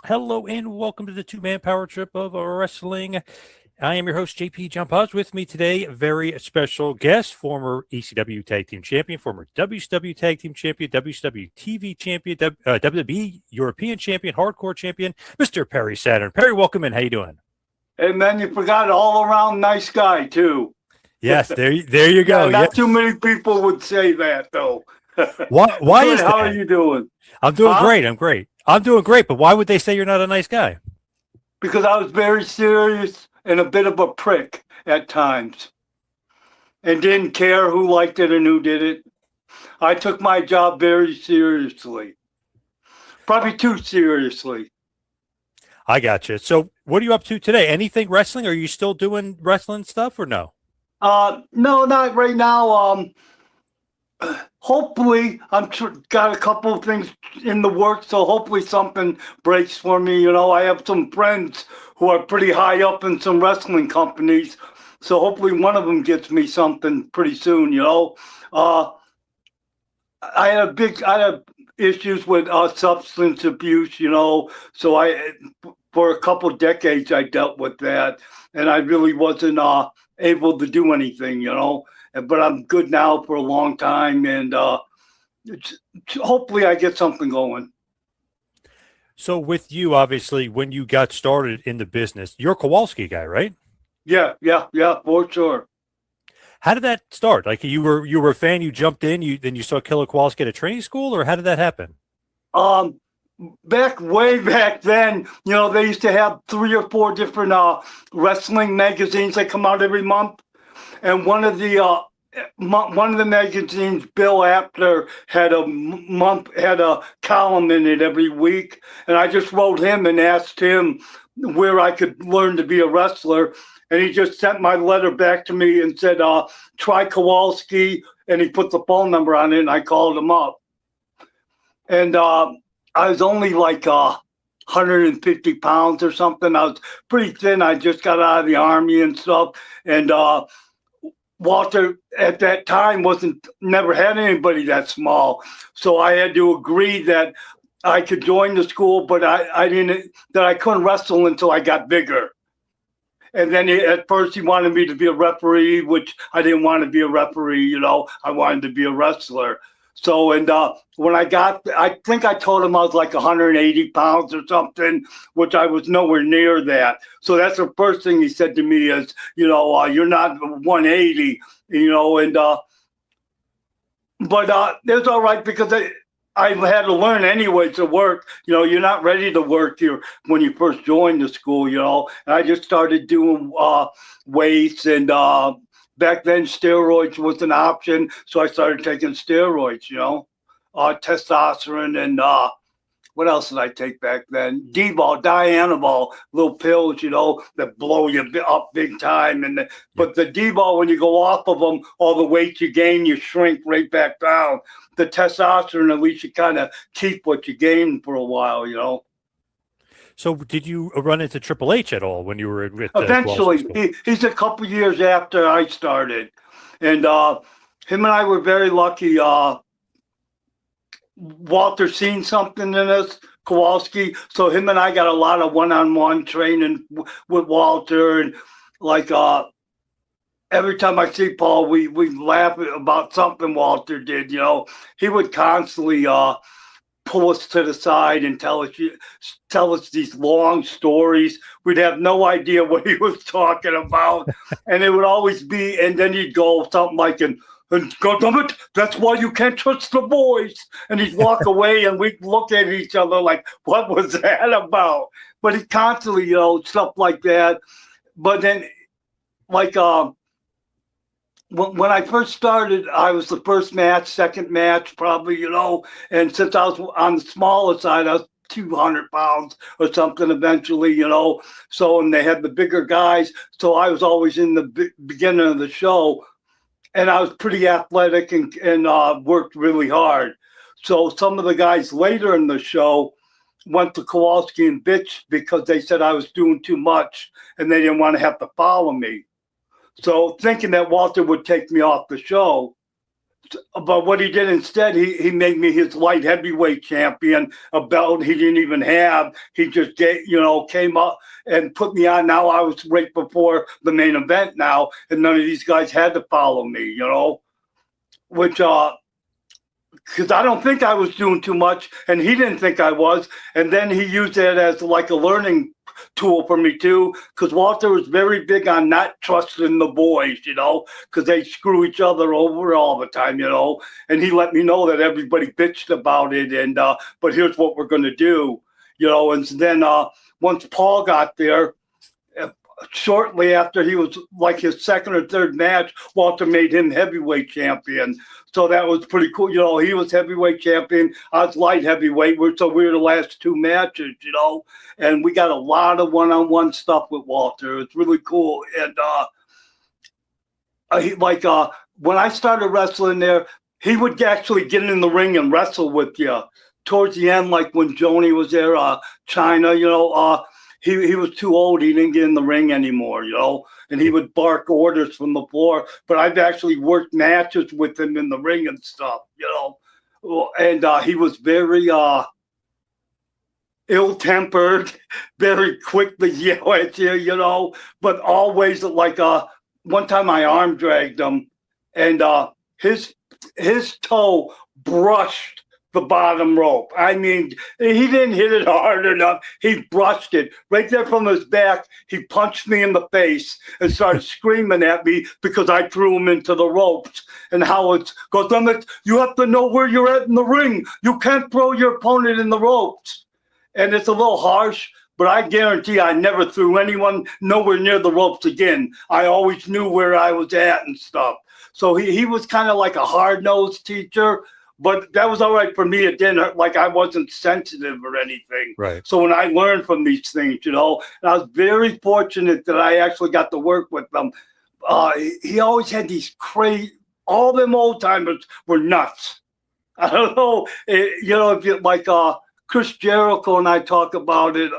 Hello and welcome to the two-man power trip of wrestling. I am your host, JP John Poz. With me today, a very special guest, former ECW Tag Team Champion, former WCW Tag Team Champion, WCW TV Champion, WWE European Champion, Hardcore Champion, Mr. Perry Saturn. Perry, welcome in. How you doing? Hey, man, you forgot all-around nice guy, too. Yes, there you go. Yeah, not too many people would say that, though. Why is that? How are you doing? I'm doing great. I'm doing great, but why would they say you're not a nice guy? Because I was very serious and a bit of a prick at times and didn't care who liked it and who did it. I took my job very seriously, probably too seriously. I got you. So what are you up to today? Anything wrestling? Are you still doing wrestling stuff or no? No, not right now. Hopefully, got a couple of things in the works, so hopefully something breaks for me. You know, I have some friends who are pretty high up in some wrestling companies, so hopefully one of them gets me something pretty soon. You know, I had issues with substance abuse. You know, so for a couple of decades I dealt with that, and I really wasn't able to do anything. You know. But I'm good now for a long time, and hopefully I get something going. So with you, obviously, when you got started in the business, you're a Kowalski guy, right? Yeah, for sure. How did that start? Like you were a fan, you jumped in, then you saw Killer Kowalski at a training school, or how did that happen? Way back then, you know, they used to have 3 or 4 different wrestling magazines that come out every month. And one of the magazines, Bill Apter, had a column in it every week, and I just wrote him and asked him where I could learn to be a wrestler, and he just sent my letter back to me and said, "Try Kowalski," and he put the phone number on it, and I called him up, and I was only like 150 pounds or something. I was pretty thin. I just got out of the Army and stuff, and Walter at that time never had anybody that small. So I had to agree that I could join the school, but I couldn't wrestle until I got bigger. And then at first he wanted me to be a referee, which I didn't want to be a referee, you know, I wanted to be a wrestler. So, and when I think I told him I was like 180 pounds or something, which I was nowhere near that. So that's the first thing he said to me is, you know, you're not 180, you know, and, but it's all right because I had to learn anyway to work. You know, you're not ready to work here when you first join the school, you know, and I just started doing weights and, back then, steroids was an option, so I started taking steroids, you know, testosterone and what else did I take back then? D-ball, Dianabol, little pills, you know, that blow you up big time. But the D-ball, when you go off of them, all the weight you gain, you shrink right back down. The testosterone, at least you kind of keep what you gain for a while, you know. So did you run into Triple H at all when you were with Eventually, he's a couple years after I started. And him and I were very lucky. Walter seen something in us, Kowalski. So him and I got a lot of one-on-one training with Walter. And like every time I see Paul, we laugh about something Walter did, you know. He would constantly pull us to the side and tell us these long stories. We'd have no idea what he was talking about. And it would always be, and then he'd go something like, and goddammit, that's why you can't trust the boys. And he'd walk away and we'd look at each other like, what was that about? But he constantly, you know, stuff like that. But then, like, when I first started, I was the first match, second match, probably, you know, and since I was on the smaller side, I was 200 pounds or something eventually, you know. So, and they had the bigger guys. So I was always in the beginning of the show, and I was pretty athletic and worked really hard. So some of the guys later in the show went to Kowalski and bitched because they said I was doing too much and they didn't want to have to follow me. So thinking that Walter would take me off the show. But what he did instead, he made me his light heavyweight champion, a belt he didn't even have. He just came up and put me on. Now I was right before the main event now, and none of these guys had to follow me, which because I don't think I was doing too much, and he didn't think I was. And then he used it as like a learning tool for me too, because Walter was very big on not trusting the boys, because they screw each other over all the time, and he let me know that everybody bitched about it, and but here's what we're going to do, and then once Paul got there, shortly after he was like his second or third match, Walter made him heavyweight champion. So that was pretty cool. He was heavyweight champion. I was light heavyweight. We were the last two matches, and we got a lot of one-on-one stuff with Walter. It's really cool. And when I started wrestling there, he would actually get in the ring and wrestle with you. Towards the end, like when Joni was there, China, he was too old. He didn't get in the ring anymore, and he would bark orders from the floor. But I've actually worked matches with him in the ring and stuff, and he was very ill-tempered, very quick to yell at you, but always like one time my arm dragged him, and his toe brushed the bottom rope. I mean, he didn't hit it hard enough. He brushed it right there from his back. He punched me in the face and started screaming at me because I threw him into the ropes. And Howard goes, you have to know where you're at in the ring. You can't throw your opponent in the ropes. And it's a little harsh, but I guarantee I never threw anyone nowhere near the ropes again. I always knew where I was at and stuff. So he was kind of like a hard-nosed teacher. But that was all right for me. It didn't hurt, like I wasn't sensitive or anything. Right. So when I learned from these things, and I was very fortunate that I actually got to work with them. He always had these crazy, all them old timers were nuts. I don't know, if you like Chris Jericho and I talk about it,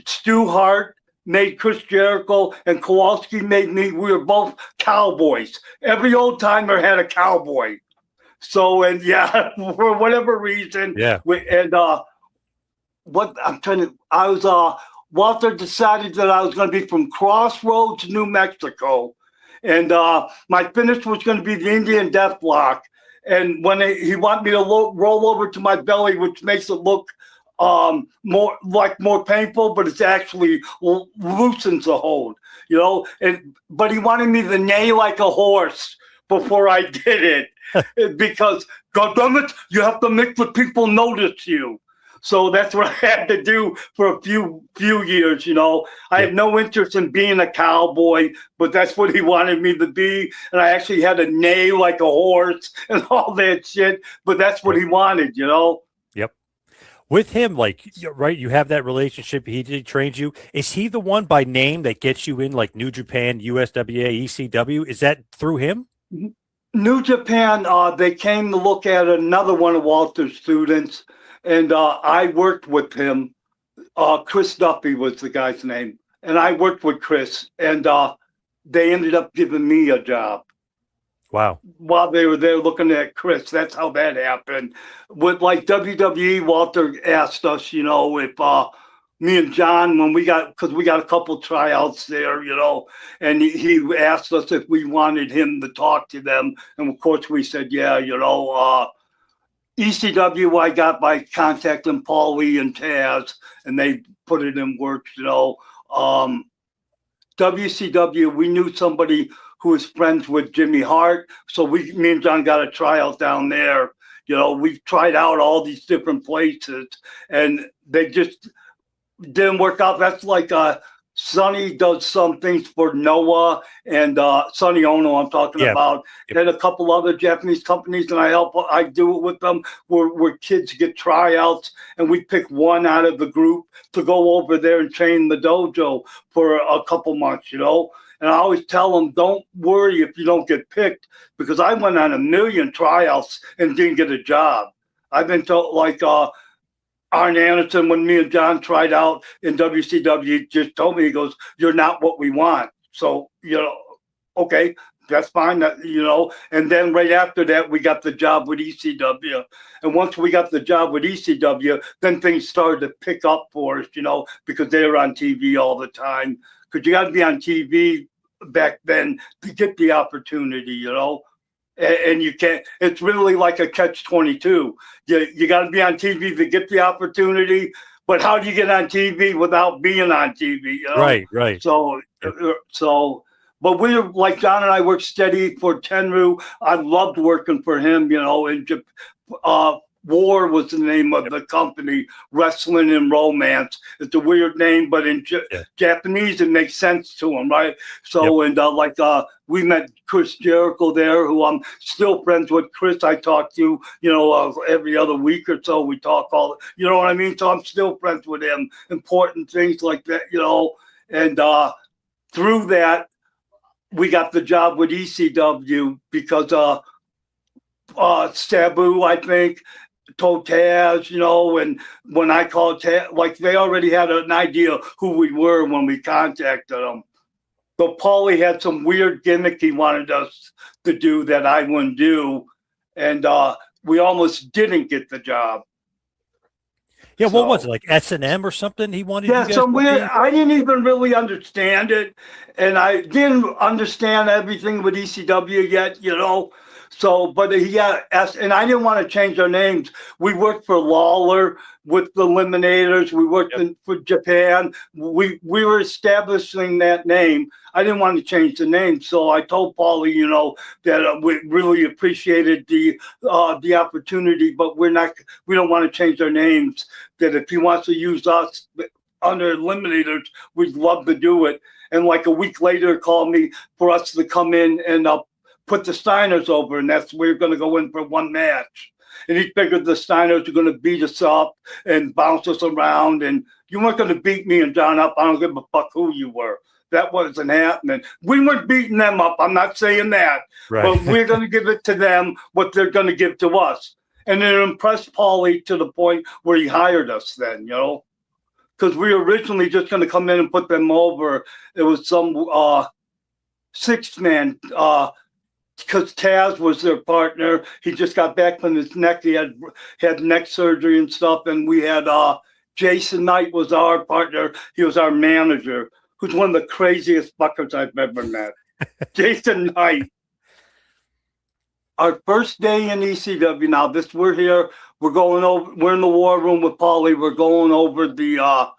Stu Hart made Chris Jericho and Kowalski made me. We were both cowboys. Every old timer had a cowboy. So, and yeah, for whatever reason, yeah. Walter decided that I was going to be from Crossroads, New Mexico. And my finish was going to be the Indian Death Block. And when he wanted me to roll over to my belly, which makes it look more painful, but it's actually loosens the hold, but he wanted me to neigh like a horse before I did it. Because, God damn it, you have to make the people notice you. So that's what I had to do for a few years, I had no interest in being a cowboy, but that's what he wanted me to be. And I actually had to neigh like a horse and all that shit, but that's what he wanted, Yep. With him, right, you have that relationship. He trains you. Is he the one by name that gets you in like New Japan, USWA, ECW? Is that through him? New Japan, they came to look at another one of Walter's students, and I worked with him. Chris Duffy was the guy's name, and I worked with Chris, and they ended up giving me a job. Wow. While they were there looking at Chris, that's how that happened. With like WWE, Walter asked us, if me and John, because we got a couple tryouts there, and he asked us if we wanted him to talk to them. And of course we said, yeah, ECW, I got by contacting Paulie and Taz, and they put it in works, WCW, we knew somebody who was friends with Jimmy Hart. So me and John got a tryout down there. We tried out all these different places, and they just didn't work out. That's like Sonny does some things for Noah and Sonny Ono I'm talking about. Yep. And a couple other Japanese companies, and I do it with them where kids get tryouts, and we pick one out of the group to go over there and train the dojo for a couple months, And I always tell them, don't worry if you don't get picked, because I went on 1 million tryouts and didn't get a job. I've been told, like Arn Anderson, when me and John tried out in WCW, just told me, he goes, you're not what we want. So, okay, that's fine. And then right after that, we got the job with ECW. And once we got the job with ECW, then things started to pick up for us, because they were on TV all the time. Because you got to be on TV back then to get the opportunity, and you can't. It's really like a catch-22. You got to be on TV to get the opportunity. But how do you get on TV without being on TV? Right. But we were like John and I worked steady for Tenru. I loved working for him, and War was the name of the company, Wrestling and Romance. It's a weird name, but in Japanese, it makes sense to them, right? So, we met Chris Jericho there, who I'm still friends with. Chris, I talk to, every other week or so. We talk you know what I mean? So I'm still friends with him. Important things like that, and through that, we got the job with ECW because Sabu, I think, told Taz, and when I called Taz, they already had an idea who we were when we contacted them. But Paulie had some weird gimmick he wanted us to do that I wouldn't do, and we almost didn't get the job. Yeah, what was it, like S&M or something he wanted? Yeah, some weird. I didn't even really understand it, and I didn't understand everything with ECW yet, So, but he got asked, and I didn't want to change our names. We worked for Lawler with the Eliminators. We worked for Japan. We were establishing that name. I didn't want to change the name, so I told Paulie, that we really appreciated the opportunity, but we don't want to change our names. That if he wants to use us under Eliminators, we'd love to do it. And like a week later, called me for us to come in and put the Steiners over, and we're going to go in for one match. And he figured the Steiners were going to beat us up and bounce us around, and you weren't going to beat me and John up. I don't give a fuck who you were. That wasn't happening. We weren't beating them up. I'm not saying that. Right. But we're going to give it to them what they're going to give to us. And it impressed Paulie to the point where he hired us then, because we were originally just going to come in and put them over. It was some six-man because Taz was their partner. He just got back from his neck. He had neck surgery and stuff. And we had Jason Knight was our partner. He was our manager, who's one of the craziest fuckers I've ever met. Jason Knight. Our first day in ECW. Now, we're here. We're going over. We're in the war room with Paulie. We're going over the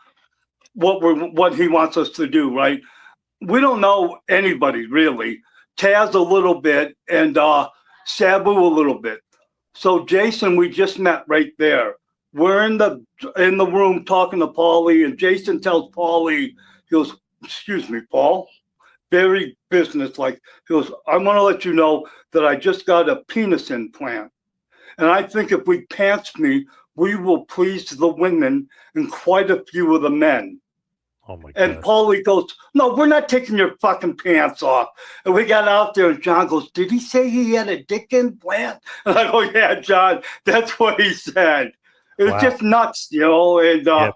what he wants us to do. Right. We don't know anybody really. Taz a little bit and Sabu a little bit. So Jason, we just met right there. We're in the room talking to Paulie, and Jason tells Paulie, he goes, "Excuse me, Paul." Very businesslike. He goes, "I want to let you know that I just got a penis implant. And I think if we pants me, we will please the women and quite a few of the men." Oh my God. And Paulie goes, "No, we're not taking your fucking pants off." And we got out there, and John goes, "Did he say he had a dick implant?" And I go, "Yeah, John, that's what he said." It was just nuts, And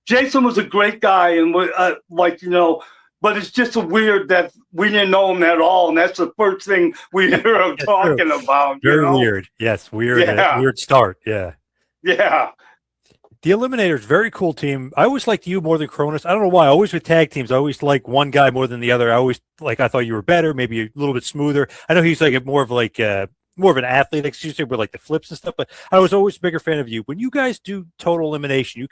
Jason was a great guy, and but it's just weird that we didn't know him at all, and that's the first thing we hear him talking about. Very weird. Yes, weird. Yeah. Weird start. Yeah. Yeah. The Eliminators, very cool team. I always liked you more than Cronus. I don't know why. Always with tag teams, I always like one guy more than the other. I thought you were better, maybe a little bit smoother. I know he's more of an athlete, with like the flips and stuff, but I was always a bigger fan of you. When you guys do total elimination,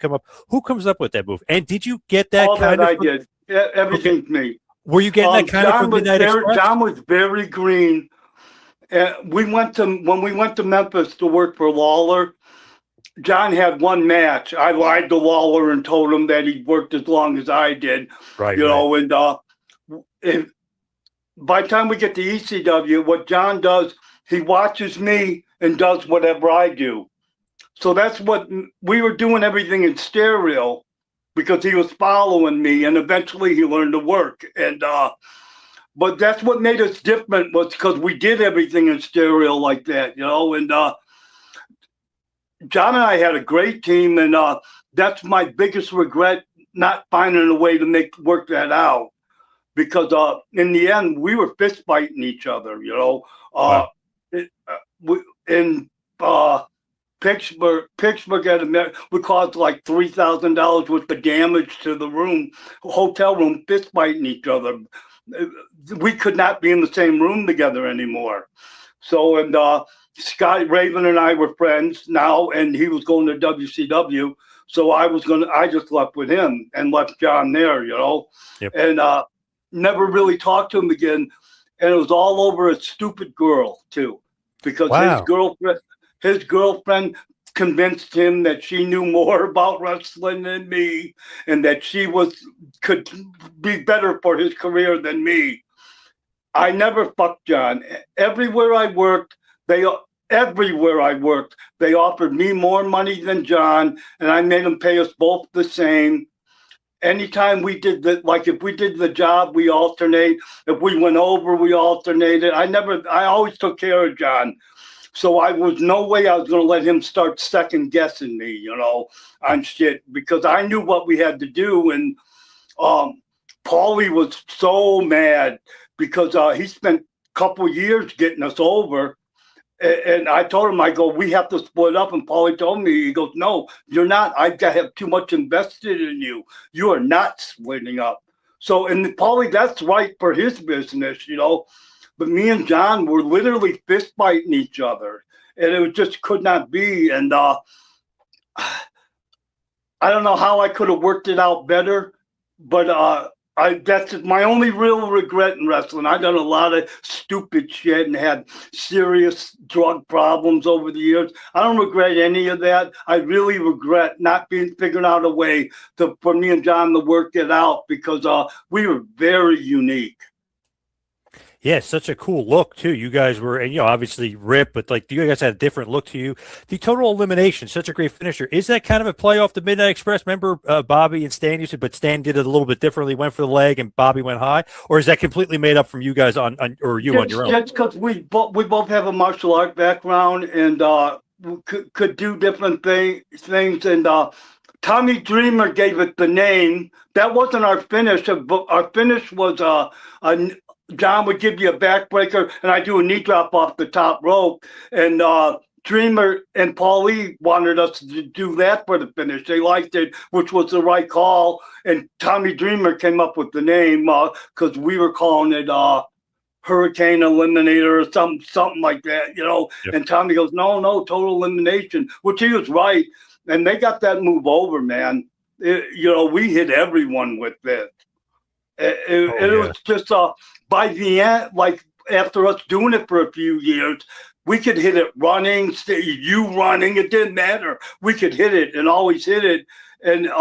who comes up with that move? And did you get that all kind that of? I did. Everything's me. Were you getting that kind John of from Midnight Express? John was very green. When we went to Memphis to work for Lawler, John had one match. I lied to Lawler and told him that he worked as long as I did. Right. And by the time we get to ECW, what John does, he watches me and does whatever I do. So that's what we were doing, everything in stereo, because he was following me, and eventually he learned to work. And but that's what made us different, was because we did everything in stereo like that, And John and I had a great team, and that's my biggest regret, not finding a way to work that out. because in the end we were fist fighting each other. You know, Wow. in Pittsburgh we caused like $3,000 worth of damage to the hotel room, fist fighting each other. We could not be in the same room together anymore. So, and Scott Raven and I were friends now, and he was going to WCW. So I just left with him and left John there, you know, Yep. and never really talked to him again. And it was all over a stupid girl too, because Wow. his girlfriend convinced him that she knew more about wrestling than me, and that she could be better for his career than me. I never fucked John. Everywhere I worked, they offered me more money than John, and I made them pay us both the same. Anytime we did if we did the job, we alternate. If we went over, we alternated. I always took care of John. So I was no way I was going to let him start second guessing me, you know, on shit, because I knew what we had to do. And Paulie was so mad because he spent a couple years getting us over. And I told him, I go, we have to split up. And Paulie told me, he goes, no, you're not. I have too much invested in you. You are not splitting up. So, and Paulie, that's right for his business, you know. But me and John were literally fist fighting each other. And it just could not be. And I don't know how I could have worked it out better. But that's my only real regret in wrestling. I've done a lot of stupid shit and had serious drug problems over the years. I don't regret any of that. I really regret not figuring out a way for me and John to work it out, because we were very unique. Yeah, such a cool look too. You guys were, and obviously ripped, but like you guys had a different look to you. The total elimination, such a great finisher. Is that kind of a play off the Midnight Express? Remember Bobby and Stan used to, but Stan did it a little bit differently. Went for the leg, and Bobby went high. Or is that completely made up from you guys on your own? Just because we both have a martial art background and could do different things. And Tommy Dreamer gave it the name. That wasn't our finish. Our finish was John would give you a backbreaker, and I do a knee drop off the top rope. And Dreamer and Paulie wanted us to do that for the finish. They liked it, which was the right call. And Tommy Dreamer came up with the name because we were calling it Hurricane Eliminator or something like that, you know. Yep. And Tommy goes, no, total elimination, which he was right. And they got that move over, man. We hit everyone with it. It was just by the end, like after us doing it for a few years, we could hit it running, you running, it didn't matter. We could hit it and always hit it. And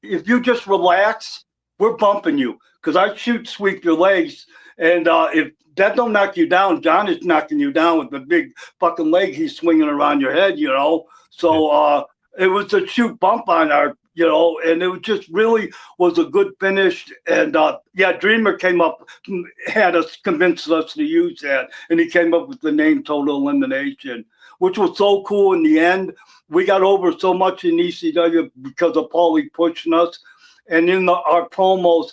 if you just relax, we're bumping you, because I shoot sweep your legs. And if that don't knock you down, John is knocking you down with the big fucking leg he's swinging around your head, you know. So it was a shoot bump on our, you know, and it just really was a good finish. And Dreamer came up, convinced us to use that, and he came up with the name Total Elimination, which was so cool. In the end, we got over so much in ECW because of Paulie pushing us. And in our promos,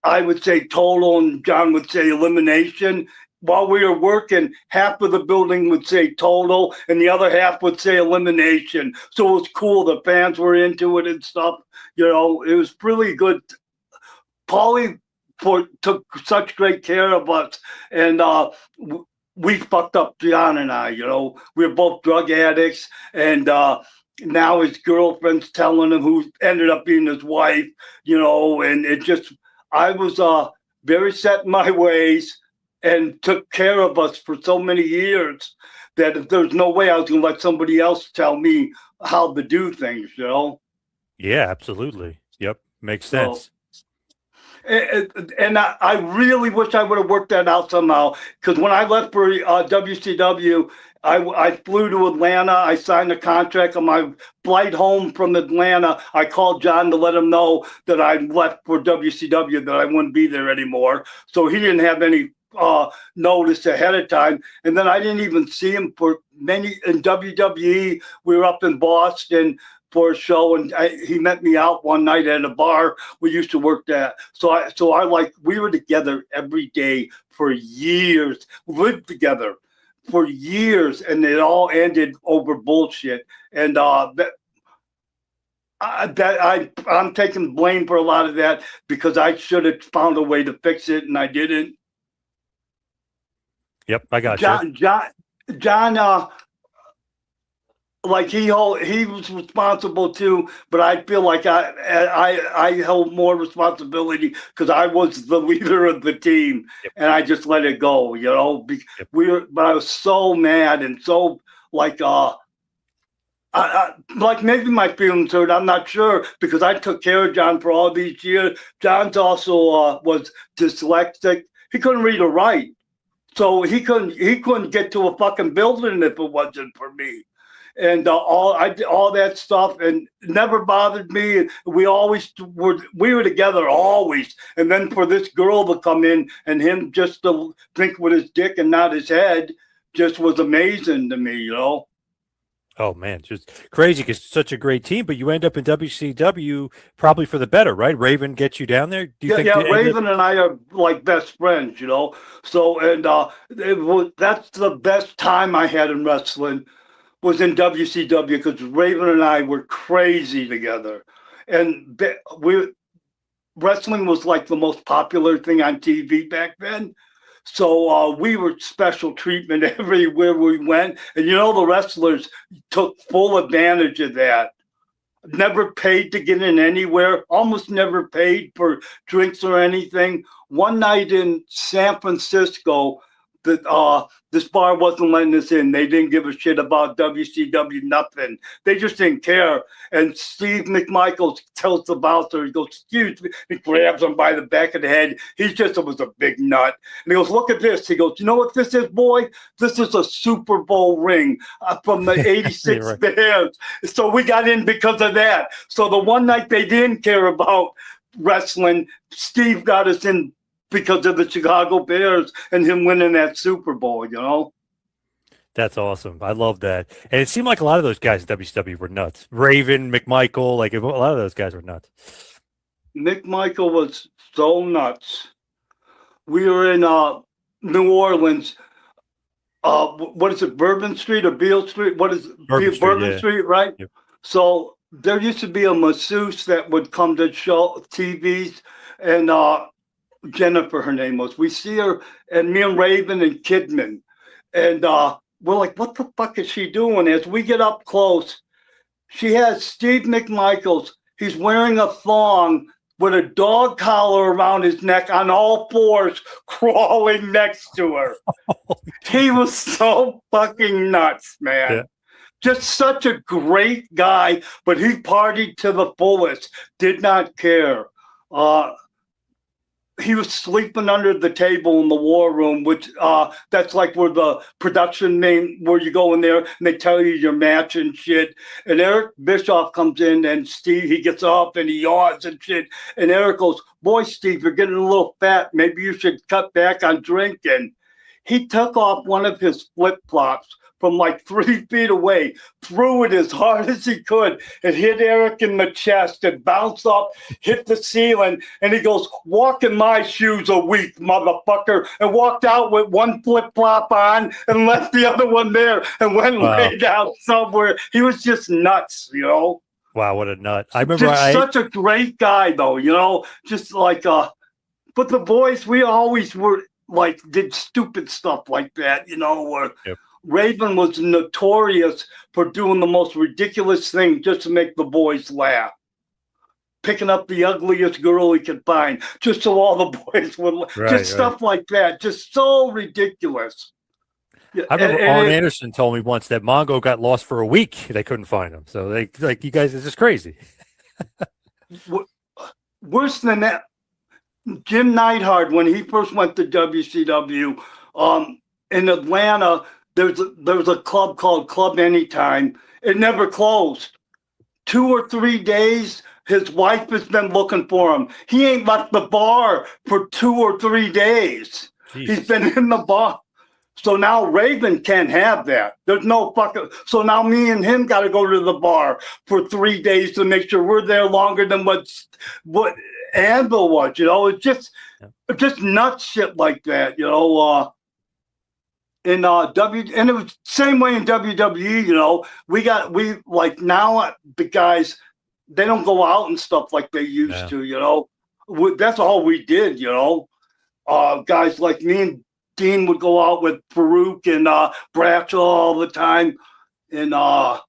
I would say Total and John would say Elimination. While we were working, half of the building would say Total and the other half would say Elimination. So it was cool. The fans were into it and stuff. You know, it was really good. Paulie took such great care of us. And we fucked up, John and I, you know. We were both drug addicts. And now his girlfriend's telling him, who ended up being his wife, you know. And I was very set in my ways, and took care of us for so many years that if there's no way I was going to let somebody else tell me how to do things, you know? Yeah, absolutely. Yep. Makes sense. And I really wish I would have worked that out somehow, because when I left for WCW, I flew to Atlanta. I signed a contract. On my flight home from Atlanta, I called John to let him know that I left for WCW, that I wouldn't be there anymore. So he didn't have any notice ahead of time. And then I didn't even see him for in WWE. We were up in Boston for a show, and he met me out one night at a bar we used to work at. We were together every day for years, lived together for years, and it all ended over bullshit. And I'm taking blame for a lot of that because I should have found a way to fix it, and I didn't. Yep, I got you. John, like he was responsible too, but I feel like I held more responsibility because I was the leader of the team, and I just let it go, you know. But I was so mad and so like like maybe my feelings hurt. I'm not sure because I took care of John for all these years. John's also was dyslexic. He couldn't read or write, so he couldn't get to a fucking building if it wasn't for me. And I did all that stuff, and it never bothered me. And we were together always. And then for this girl to come in and him just to think with his dick and not his head, just was amazing to me, you know. Oh man, just crazy because it's such a great team. But you end up in WCW probably for the better, right? Raven gets you down there. Do you think? Yeah, Raven and I are like best friends, you know. So that's the best time I had in wrestling. Was in WCW because Raven and I were crazy together, and wrestling was like the most popular thing on TV back then. So we were special treatment everywhere we went, and you know the wrestlers took full advantage of that. Never paid to get in anywhere, almost never paid for drinks or anything. One night in San Francisco, this bar wasn't letting us in. They didn't give a shit about WCW, nothing. They just didn't care. And Steve McMichael tells the bouncer, he goes, excuse me. He grabs him by the back of the head. He just was a big nut. And he goes, look at this. He goes, you know what this is, boy? This is a Super Bowl ring from the 86 right. Bears. So we got in because of that. So the one night they didn't care about wrestling, Steve got us in because of the Chicago Bears and him winning that Super Bowl, you know? That's awesome. I love that. And it seemed like a lot of those guys at WCW were nuts. Raven, McMichael, like a lot of those guys were nuts. McMichael was so nuts. We were in New Orleans. What is it, Bourbon Street or Beale Street? What is Bourbon Street, right? Yep. So there used to be a masseuse that would come to show TVs, and Jennifer, her name was. We see her, and me and Raven and Kidman, and we're like, what the fuck is she doing? As we get up close, she has Steve McMichael's. He's wearing a thong with a dog collar around his neck on all fours, crawling next to her. He was so fucking nuts, man. Yeah. Just such a great guy, but he partied to the fullest, did not care. He was sleeping under the table in the war room, which that's like where the production where you go in there and they tell you your match and shit. And Eric Bischoff comes in, and Steve, he gets up and he yawns and shit. And Eric goes, boy, Steve, you're getting a little fat. Maybe you should cut back on drinking. He took off one of his flip-flops from like 3 feet away, threw it as hard as he could, and hit Eric in the chest and bounced up, hit the ceiling, and he goes, walk in my shoes a week, motherfucker, and walked out with one flip-flop on and left the other one there and went and laid down somewhere. He was just nuts, you know? Wow, what a nut. I remember such a great guy, though, you know? Just like, but the boys, we always were, like, did stupid stuff like that, you know, where Raven was notorious for doing the most ridiculous thing just to make the boys laugh. Picking up the ugliest girl he could find, just so all the boys would stuff like that. Just so ridiculous. I remember Arn Anderson told me once that Mongo got lost for a week. They couldn't find him. So they like, you guys, it's just crazy. Worse than that, Jim Neidhart, when he first went to WCW in Atlanta, there was a club called Club Anytime. It never closed. 2 or 3 days, his wife has been looking for him. He ain't left the bar for 2 or 3 days. Jesus. He's been in the bar. So now Raven can't have that. There's no fucking. So now me and him got to go to the bar for 3 days to make sure we're there longer than what Anvil was. You know, it's just nuts shit like that. You know, and it was same way in WWE. You know, we like now the guys, they don't go out and stuff like they used to. You know, that's all we did. You know, guys like me and Dean would go out with Farouk and Bradshaw all the time in a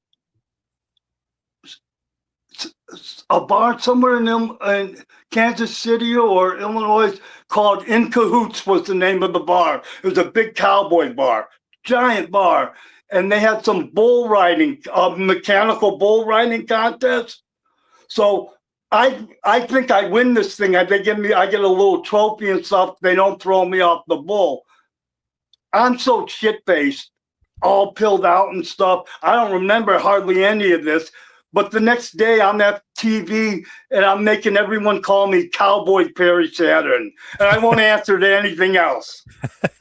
bar somewhere in Kansas City or Illinois called In Cahoots was the name of the bar. It was a big cowboy bar, giant bar. And they had some bull riding, mechanical bull riding contest. So I think I win this thing. I get a little trophy and stuff. They don't throw me off the bull. I'm so shit-faced, all pilled out and stuff. I don't remember hardly any of this. But the next day I'm at TV and I'm making everyone call me Cowboy Perry Saturn. And I won't answer to anything else.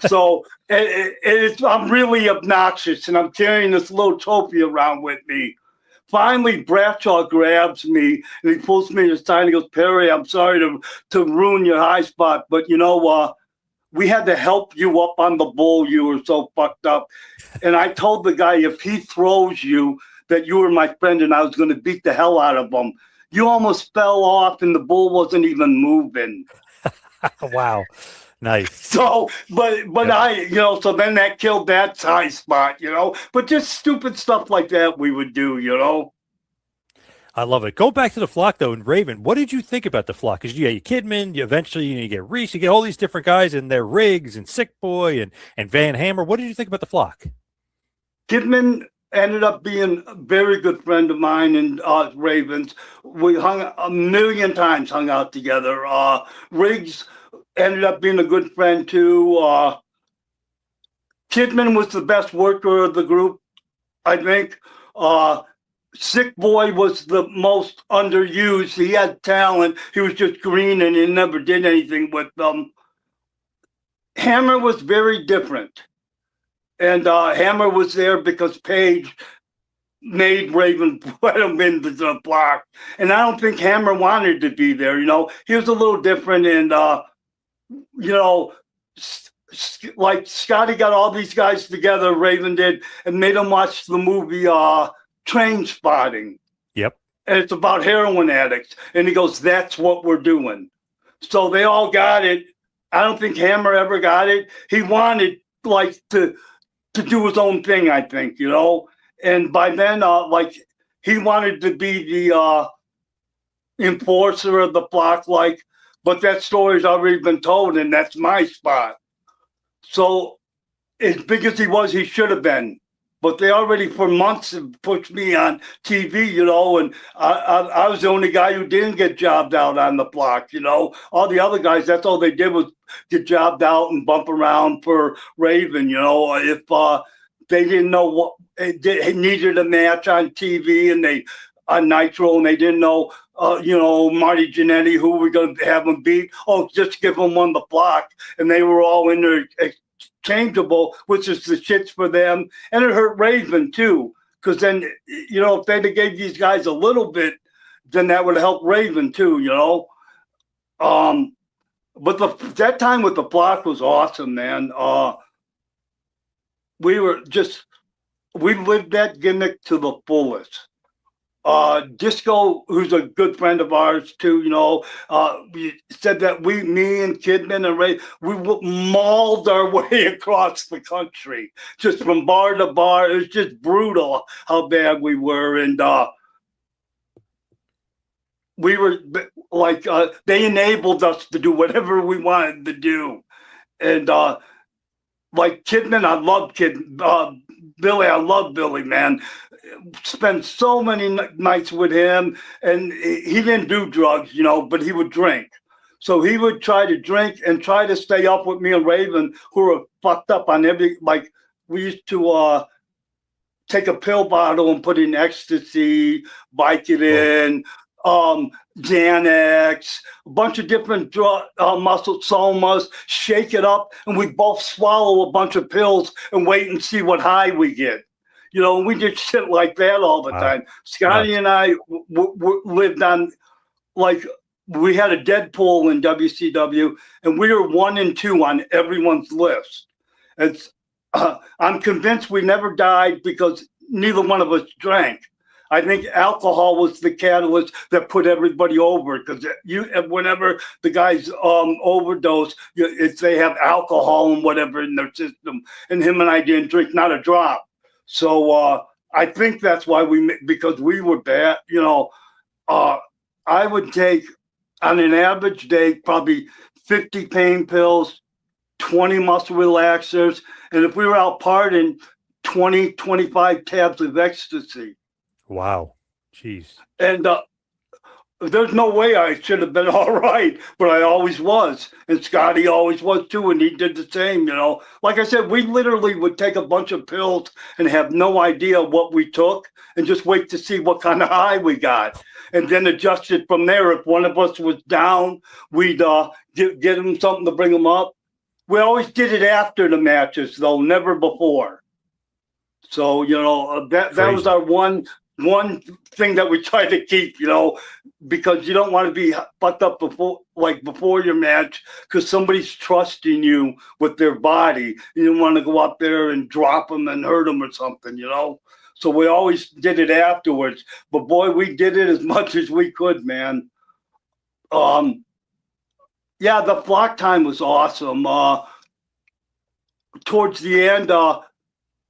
So I'm really obnoxious and I'm carrying this little trophy around with me. Finally, Bradshaw grabs me and he pulls me aside and he goes, Perry, I'm sorry to ruin your high spot, but you know, we had to help you up on the bull. You were so fucked up. And I told the guy, if he throws you, that you were my friend and I was going to beat the hell out of him. You almost fell off and the bull wasn't even moving. Wow. Nice. So, but I, you know, so then that killed that high spot, you know, but just stupid stuff like that we would do, you know. I love it. Go back to the flock, though, and Raven, what did you think about the flock? Because you get Kidman, you get Reese, you get all these different guys in their Riggs and Sick Boy and Van Hammer. What did you think about the flock? Kidman ended up being a very good friend of mine and Ravens. We hung a million times, hung out together. Riggs ended up being a good friend, too. Kidman was the best worker of the group, I think. Sick Boy was the most underused. He had talent. He was just green and he never did anything with them. Hammer was very different. And Hammer was there because Paige made Raven put him into the block. And I don't think Hammer wanted to be there, you know. He was a little different and, you know, like Scotty got all these guys together, Raven did, and made them watch the movie Train Spotting. Yep. And it's about heroin addicts. And he goes, that's what we're doing. So they all got it. I don't think Hammer ever got it. He wanted like to do his own thing, I think, you know. And by then, like he wanted to be the enforcer of the block, like, but that story's already been told, and that's my spot. So as big as he was, he should have been. But they already for months have pushed me on TV, you know, and I was the only guy who didn't get jobbed out on the block, you know. All the other guys, that's all they did was get jobbed out and bump around for Raven, you know. If they didn't know what it needed a match on TV and they on Nitro and they didn't know, you know, Marty Jannetty, who we're going to have them beat. Oh, just give them on the block. And they were all interchangeable, which is the shits for them. And it hurt Raven, too, because then, you know, if they'd have gave these guys a little bit, then that would have helped Raven, too, you know. But that time with the block was awesome, man. We lived that gimmick to the fullest. Disco, who's a good friend of ours too, you know, we said that me and Kidman and Ray, we mauled our way across the country, just from bar to bar. It was just brutal how bad we were. And we were like, they enabled us to do whatever we wanted to do. And like Kidman, I love Billy, I love Billy, man. Spent so many nights with him, and he didn't do drugs, you know, but he would drink. So he would try to drink and try to stay up with me and Raven, who were fucked up on every, like, we used to take a pill bottle and put in ecstasy, bike it in, Xanax, a bunch of different muscle somas, shake it up, and we both swallow a bunch of pills and wait and see what high we get. You know, we did shit like that all the time. Scotty and I lived on, like, we had a Deadpool in WCW, and we were 1 and 2 on everyone's list. It's, I'm convinced we never died because neither one of us drank. I think alcohol was the catalyst that put everybody over, because whenever the guys overdose, they have alcohol and whatever in their system, and him and I didn't drink not a drop. So I think that's why because we were bad. You know, I would take on an average day probably 50 pain pills, 20 muscle relaxers, and if we were out partying, 20, 25 tabs of ecstasy. Wow. Jeez. And there's no way I should have been all right, but I always was. And Scotty always was too, and he did the same, you know. Like I said, we literally would take a bunch of pills and have no idea what we took and just wait to see what kind of high we got. And then adjust it from there. If one of us was down, we'd get him something to bring him up. We always did it after the matches, though, never before. So, you know, that was our one thing that we try to keep, you know, because you don't want to be fucked up before your match, because somebody's trusting you with their body. You don't want to go up there and drop them and hurt them or something, you know. So we always did it afterwards. But boy, we did it as much as we could, man. Yeah, the block time was awesome. Towards the end,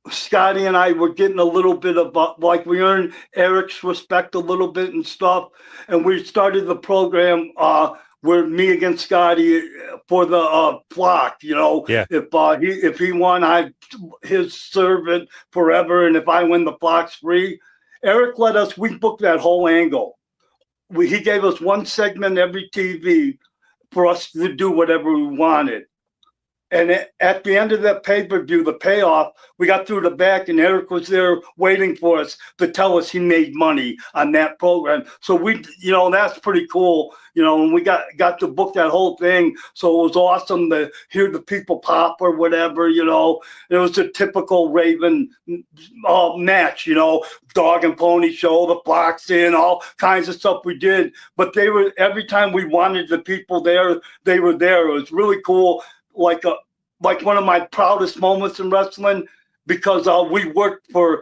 Scotty and I were getting a little bit of, like, we earned Eric's respect a little bit and stuff. And we started the program where me against Scotty for the block, you know. Yeah. If he won, I'm his servant forever. And if I win, the block's free. Eric we booked that whole angle. He gave us one segment every TV for us to do whatever we wanted. And at the end of that pay-per-view, the payoff, we got through the back, and Eric was there waiting for us to tell us he made money on that program. So you know, that's pretty cool. You know, and we got to book that whole thing. So it was awesome to hear the people pop or whatever, you know. It was a typical Raven match, you know, dog and pony show, the blocks in, all kinds of stuff we did. But every time we wanted the people there, they were there. It was really cool. Like one of my proudest moments in wrestling, because we worked for a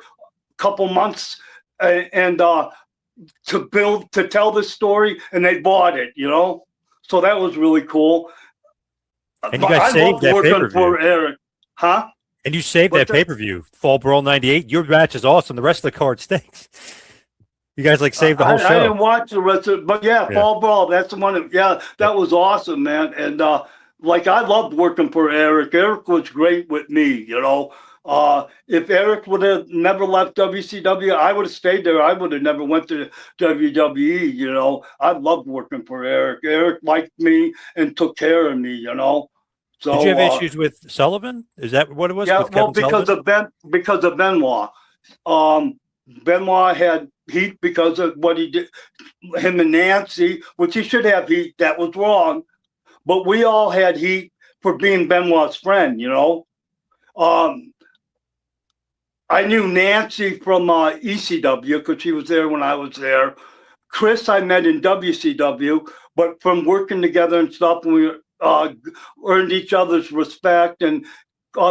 couple months and to tell this story, and they bought it, you know. So that was really cool. And you guys saved that pay-per-view for Eric, huh? And you saved that pay-per-view, Fall Brawl '98. Your match is awesome. The rest of the card stinks. You guys saved the whole show. I didn't watch the rest of it, but yeah, Fall Brawl. That's the one. That was awesome, man. And like, I loved working for Eric. Eric was great with me, you know. If Eric would have never left WCW, I would have stayed there. I would have never went to WWE, you know. I loved working for Eric. Eric liked me and took care of me, you know. So, did you have issues with Sullivan? Is that what it was? Yeah, well, because of Benoit. Benoit had heat because of what he did. Him and Nancy, which he should have heat. That was wrong. But we all had heat for being Benoit's friend, you know. I knew Nancy from ECW because she was there when I was there. Chris I met in WCW, but from working together and stuff, we earned each other's respect and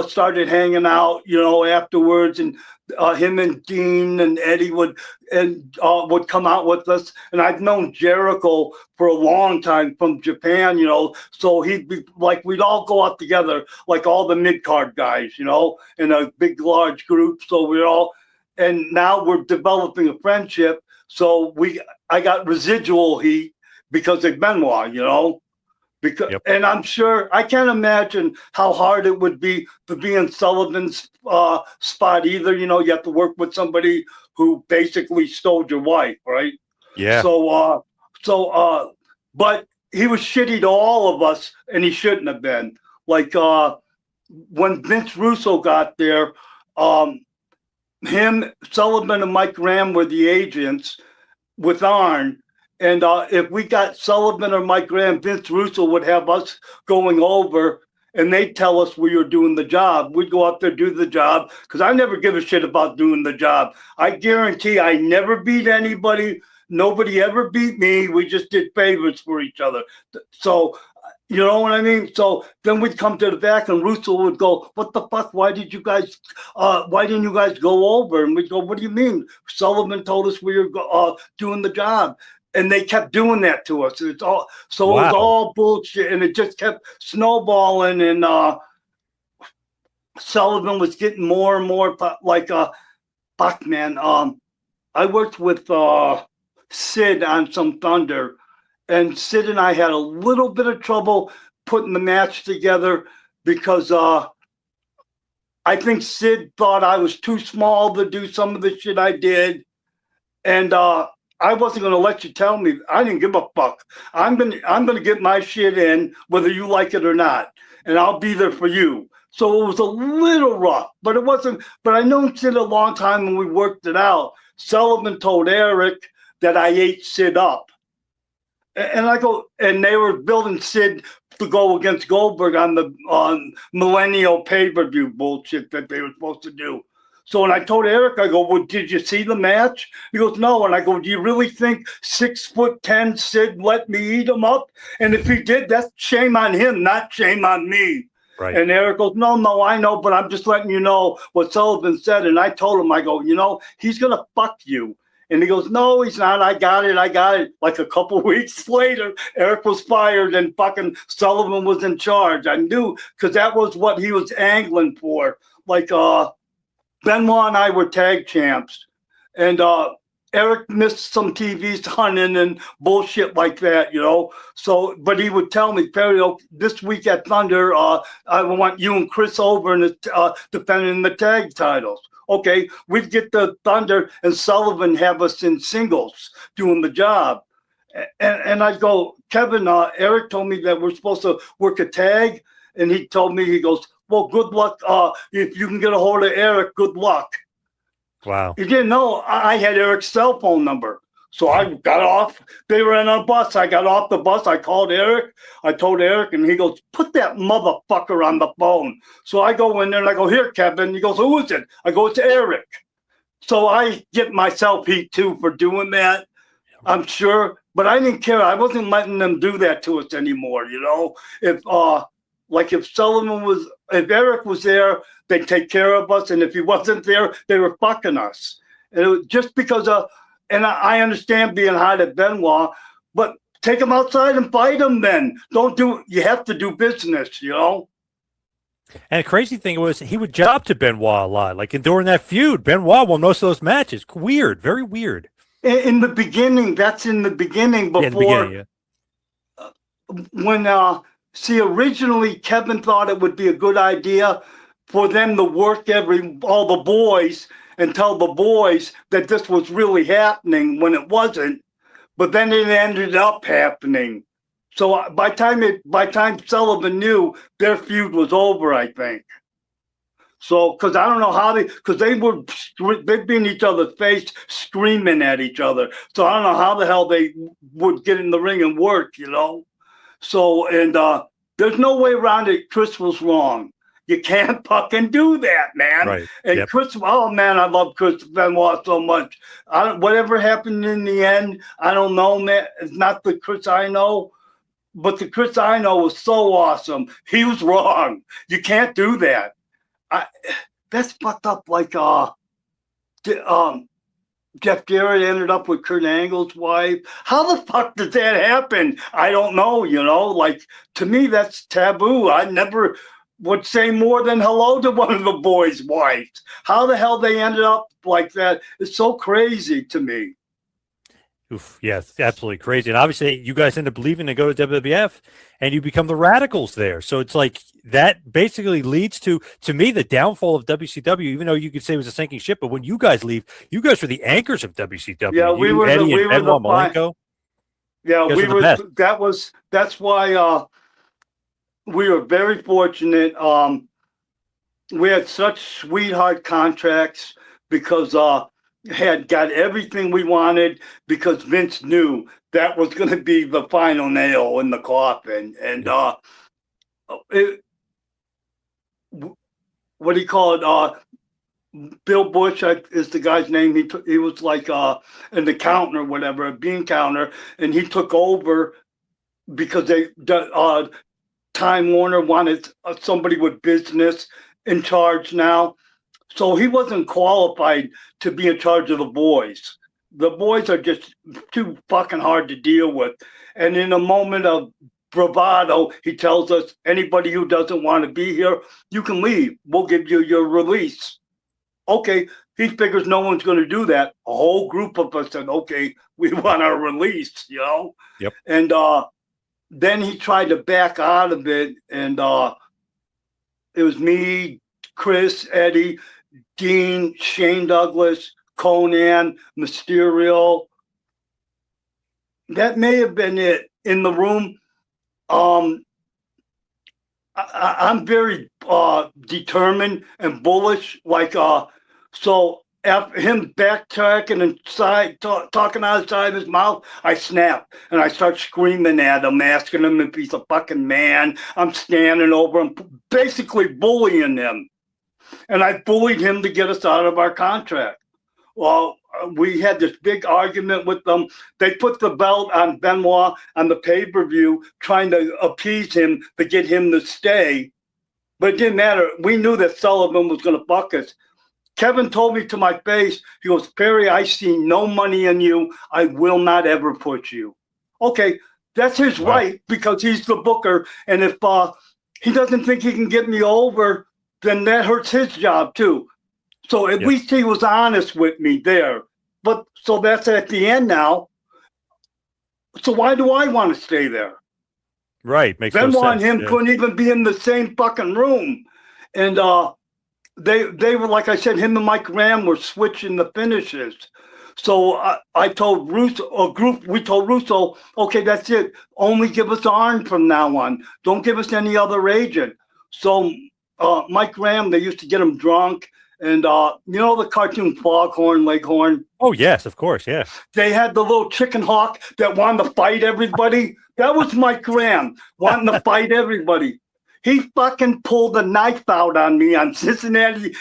started hanging out, you know, afterwards. And him and Dean and Eddie would come out with us. And I've known Jericho for a long time from Japan, you know, so he'd be like, we'd all go out together, like all the mid-card guys, you know, in a big, large group. So and now we're developing a friendship. So I got residual heat because of Benoit, you know. And I'm sure, I can't imagine how hard it would be to be in Sullivan's spot either. You know, you have to work with somebody who basically stole your wife, right? Yeah. But he was shitty to all of us, and he shouldn't have been. Like when Vince Russo got there, him, Sullivan, and Mike Graham were the agents with Arn. And if we got Sullivan or Mike Graham, Vince Russo would have us going over, and they'd tell us we were doing the job. We'd go out there, do the job, because I never give a shit about doing the job. I guarantee I never beat anybody. Nobody ever beat me. We just did favors for each other. So, you know what I mean? So then we'd come to the back, and Russo would go, "What the fuck? Why didn't you guys go over?" And we'd go, "What do you mean? Sullivan told us we were doing the job." And they kept doing that to us. It's all so Wow. It was all bullshit, and it just kept snowballing. And Sullivan was getting more and more like fuck, man. I worked with Sid on some Thunder, and Sid and I had a little bit of trouble putting the match together because I think Sid thought I was too small to do some of the shit I did, and I wasn't going to let you tell me. I didn't give a fuck. I'm gonna get my shit in, whether you like it or not, and I'll be there for you. So it was a little rough, but it wasn't. But I known Sid a long time, and we worked it out. Sullivan told Eric that I ate Sid up, and I go, and they were building Sid to go against Goldberg on Millennial pay-per-view bullshit that they were supposed to do. So when I told Eric, I go, "Well, did you see the match?" He goes, "No." And I go, "Do you really think 6'10" Sid let me eat him up? And if he did, that's shame on him, not shame on me." Right. And Eric goes, No, I know, but I'm just letting you know what Sullivan said." And I told him, I go, "He's going to fuck you." And he goes, "No, he's not. I got it. Like a couple weeks later, Eric was fired and fucking Sullivan was in charge. I knew, because that was what he was angling for. Like, Benoit and I were tag champs, and Eric missed some TVs hunting and bullshit like that, So, but he would tell me, "Perry, this week at Thunder, I want you and Chris over and defending the tag titles." Okay, we'd get the Thunder and Sullivan have us in singles doing the job. And I'd go, "Kevin, Eric told me that we're supposed to work a tag." And he told me, he goes, "Well, good luck. If you can get a hold of Eric, good luck." Wow. You didn't know I had Eric's cell phone number. So I got off. They were in a bus. I got off the bus. I called Eric. I told Eric, and he goes, "Put that motherfucker on the phone." So I go in there and I go, "Here, Kevin." He goes, "Who is it?" I go, "It's Eric." So I get myself heat too for doing that, I'm sure. But I didn't care. I wasn't letting them do that to us anymore, If Eric was there, they'd take care of us. And if he wasn't there, they were fucking us. And it was just because and I understand being hot at Benoit, but take him outside and fight him then. You have to do business, And the crazy thing was, he would job to Benoit a lot. Like during that feud, Benoit won most of those matches. Weird, very weird. In the beginning, that's in the beginning before. When originally Kevin thought it would be a good idea for them to work all the boys and tell the boys that this was really happening when it wasn't, but then it ended up happening. So by time Sullivan knew, their feud was over, I think. So, because I don't know how they'd be in each other's face screaming at each other. So I don't know how the hell they would get in the ring and work, So, and there's no way around it. Chris was wrong. You can't fucking do that, man. Right. And yep. Chris, oh man, I love Chris Benoit so much. Whatever happened in the end, I don't know, man. It's not the Chris I know, but the Chris I know was so awesome. He was wrong. You can't do that. That's fucked up. Like Jeff Jarrett ended up with Kurt Angle's wife. How the fuck did that happen? I don't know. Like, to me, that's taboo. I never would say more than hello to one of the boys' wives. How the hell they ended up like that is so crazy to me. Oof, yes, absolutely crazy. And obviously, you guys end up leaving to go to WWF, and you become the Radicalz there. So it's like that basically leads to me, the downfall of WCW. Even though you could say it was a sinking ship, but when you guys leave, you guys were the anchors of WCW. Yeah, we were Eddie the and Benoit Malenko. Yeah, we were. That's why we were very fortunate. We had such sweetheart contracts because had got everything we wanted because Vince knew that was going to be the final nail in the coffin. And what he called Bill Bush is the guy's name. He was like an accountant or whatever, a bean counter, and he took over because Time Warner wanted somebody with business in charge now. So he wasn't qualified to be in charge of the boys. The boys are just too fucking hard to deal with. And in a moment of bravado, he tells us, anybody who doesn't want to be here, you can leave. We'll give you your release. Okay, he figures no one's going to do that. A whole group of us said, okay, we want our release, you know? Yep. And then he tried to back out of it. And it was me, Chris, Eddie, Dean, Shane Douglas, Conan, Mysterio. That may have been it. In the room, I'm very determined and bullish. Like, so after him backtracking and talking outside of his mouth, I snap and I start screaming at him, asking him if he's a fucking man. I'm standing over him, basically bullying him. And I bullied him to get us out of our contract. Well, we had this big argument with them. They put the belt on Benoit on the pay-per-view, trying to appease him to get him to stay. But it didn't matter. We knew that Sullivan was going to fuck us. Kevin told me to my face, he goes, Perry, I see no money in you. I will not ever put you. Okay, that's his right because he's the booker. And if he doesn't think he can get me over, then that hurts his job too. So at least he was honest with me there. But so that's at the end now. So why do I want to stay there? Right. Makes Benoit no sense. and him couldn't even be in the same fucking room. And they were, like I said, him and Mike Graham were switching the finishes. So I told Russo, we told Russo, okay, that's it. Only give us Arn from now on. Don't give us any other agent. So Mike Graham, they used to get him drunk. And you know the cartoon Foghorn Leghorn? Oh, yes, of course, yeah. They had the little chicken hawk that wanted to fight everybody. That was Mike Graham, wanting to fight everybody. He fucking pulled a knife out on me in Cincinnati,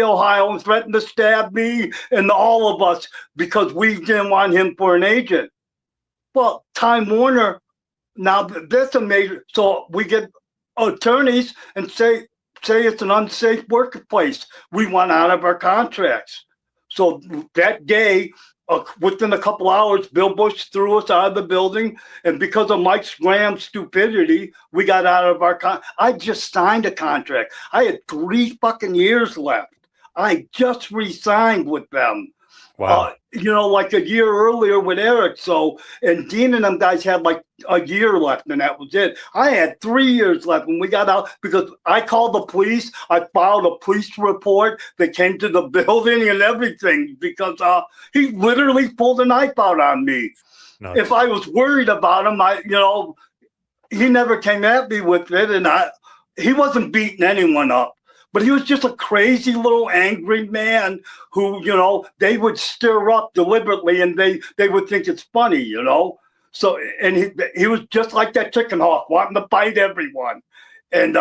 Ohio, and threatened to stab me and all of us because we didn't want him for an agent. Well, Time Warner, now that's a major. So we get attorneys and say it's an unsafe workplace. We want out of our contracts. So that day, within a couple hours, Bill Bush threw us out of the building. And because of Mike Graham's stupidity, we got out of our I just signed a contract. I had 3 fucking years left. I just re-signed with them. Wow. You know, like a year earlier with Eric. So, and Dean and them guys had like a year left, and that was it. I had 3 years left when we got out because I called the police. I filed a police report. They came to the building and everything because he literally pulled a knife out on me. Nice. If I was worried about him, he never came at me with it, and he wasn't beating anyone up. But he was just a crazy little angry man who, you know, they would stir up deliberately and they would think it's funny, you know. So, and he was just like that chicken hawk, wanting to fight everyone. And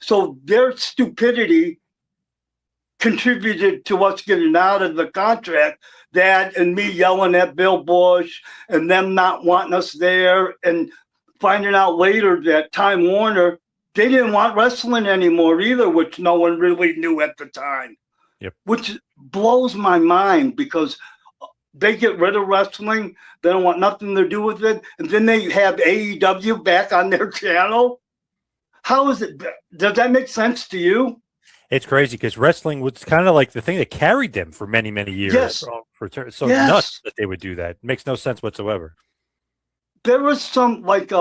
so their stupidity contributed to us getting out of the contract. That and me yelling at Bill Bush and them not wanting us there and finding out later that Time Warner, they didn't want wrestling anymore either, which no one really knew at the time. Yep. Which blows my mind because they get rid of wrestling. They don't want nothing to do with it. And then they have AEW back on their channel. How is it? Does that make sense to you? It's crazy because wrestling was kind of like the thing that carried them for many, many years. Yes. So nuts that they would do that. It makes no sense whatsoever. There was some like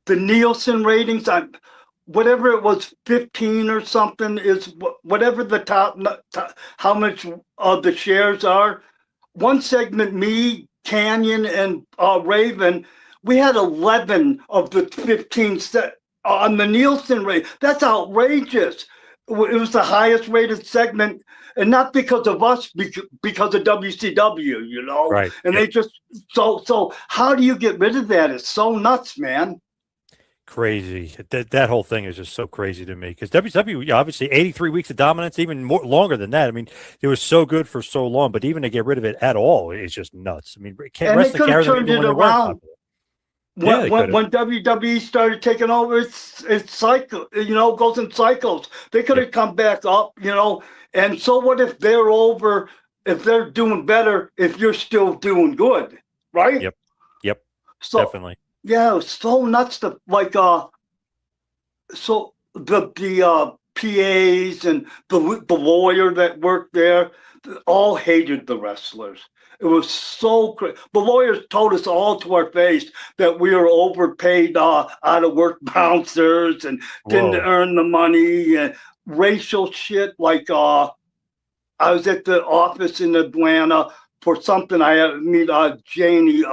the Nielsen ratings on whatever it was, 15 or something is whatever the top how much of the shares are. One segment, me, Canyon, and Raven, we had 11 of the 15 on the Nielsen rate. That's outrageous. It was the highest rated segment and not because of us, because of WCW, you know. Right. And they just so how do you get rid of that? It's so nuts, man. Crazy. That whole thing is just so crazy to me because WCW, obviously 83 weeks of dominance, even more longer than that. I mean, it was so good for so long, but even to get rid of it at all is just nuts. I mean, And they could have turned it around when WWE started taking over its cycle, you know, goes in cycles. They could have come back up, you know. And so what if they're over? If they're doing better, if you're still doing good, right? Yep. So, definitely. Yeah, it was so nuts to like so the PAs and the lawyer that worked there all hated the wrestlers. It was so crazy. The lawyers told us all to our face that we were overpaid out of work bouncers and didn't earn the money and racial shit. Like I was at the office in Atlanta for something. I had to meet Janie,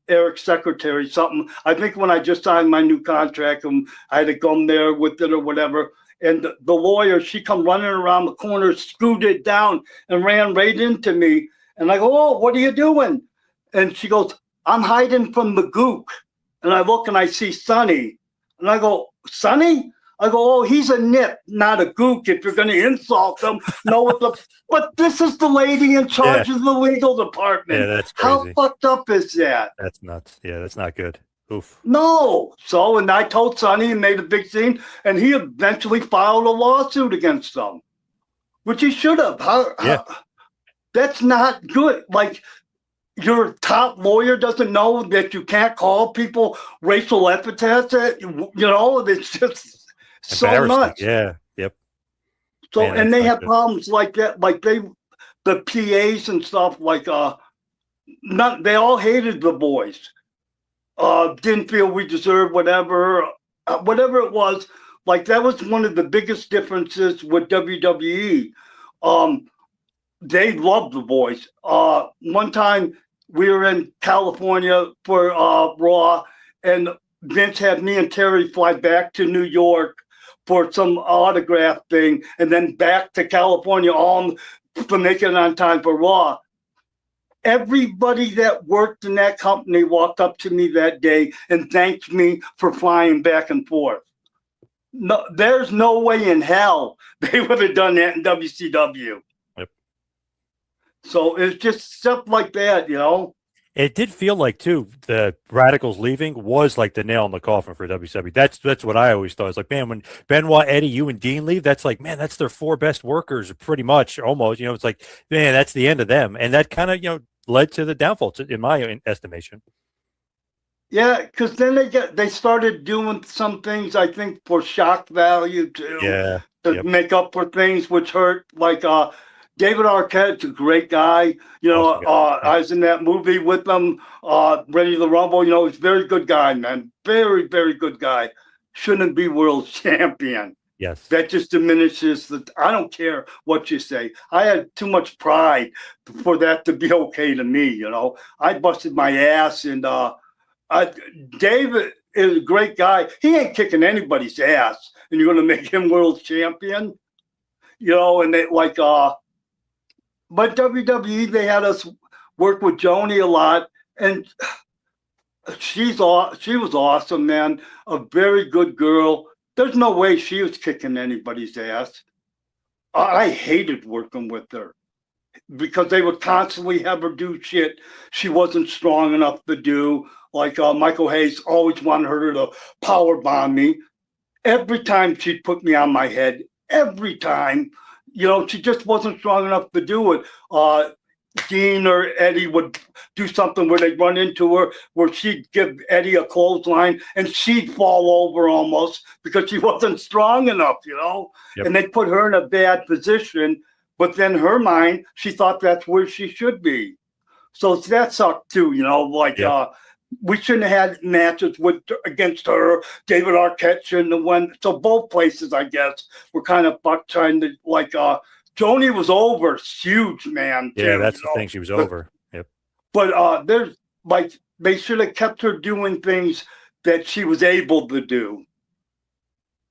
Eric's secretary, something. I think when I just signed my new contract and I had to come there with it or whatever. And the lawyer, she come running around the corner, screwed it down and ran right into me. And I go, "Oh, what are you doing?" And she goes, "I'm hiding from the gook." And I look and I see Sonny. And I go, "Sonny?" I go, "Oh, he's a nip, not a gook. If you're going to insult him, know what the..." But this is the lady in charge of the legal department. Yeah, that's crazy. How fucked up is that? That's nuts. Yeah, that's not good. Oof. No. So, and I told Sonny and made a big scene, and he eventually filed a lawsuit against them, which he should have. That's not good. Like, your top lawyer doesn't know that you can't call people racial epithets. You know, it's just so nuts. Yeah. Yep. So, man, and they have problems like that. Like the PAs and stuff. Like they all hated the boys. Didn't feel we deserved whatever it was. Like that was one of the biggest differences with WWE. They loved the boys. One time we were in California for Raw, and Vince had me and Terry fly back to New York for some autograph thing, and then back to California all for making it on time for Raw. Everybody that worked in that company walked up to me that day and thanked me for flying back and forth. No, there's no way in hell they would have done that in WCW. Yep. So it's just stuff like that, you know. It did feel like too the Radicalz leaving was like the nail in the coffin for WCW. That's what I always thought. It's like, man, when Benoit, Eddie, you and Dean leave, that's like, man, that's their four best workers, pretty much, almost. You know, it's like, man, that's the end of them, and that kind of led to the downfall, in my estimation. Yeah, because then they started doing some things, I think, for shock value too. Yeah. To make up for things which hurt, like David Arquette's a great guy. You know, I was in that movie with him, Ready to Rumble. You know, he's a very good guy, man. Very, very good guy. Shouldn't be world champion. Yes. That just diminishes the... I don't care what you say. I had too much pride for that to be okay to me, you know. I busted my ass, and David is a great guy. He ain't kicking anybody's ass, and you're going to make him world champion? You know, and they like... But WWE, they had us work with Joni a lot, and she was awesome, man. A very good girl. There's no way she was kicking anybody's ass. I hated working with her because they would constantly have her do shit she wasn't strong enough to do. Like Michael Hayes always wanted her to power bomb me. Every time she'd put me on my head, every time. You know, she just wasn't strong enough to do it. Dean or Eddie would do something where they'd run into her, where she'd give Eddie a clothesline, and she'd fall over almost because she wasn't strong enough, you know? Yep. And they'd put her in a bad position, but then her mind, she thought that's where she should be. So that sucked too, you know? Like, we shouldn't have had matches against her. David Arquette shouldn't have won. So both places, I guess, were kind of trying to, like, Joni was over. Huge, man. Yeah, that's the thing. She was over. Yep. But there's, like, they should have kept her doing things that she was able to do.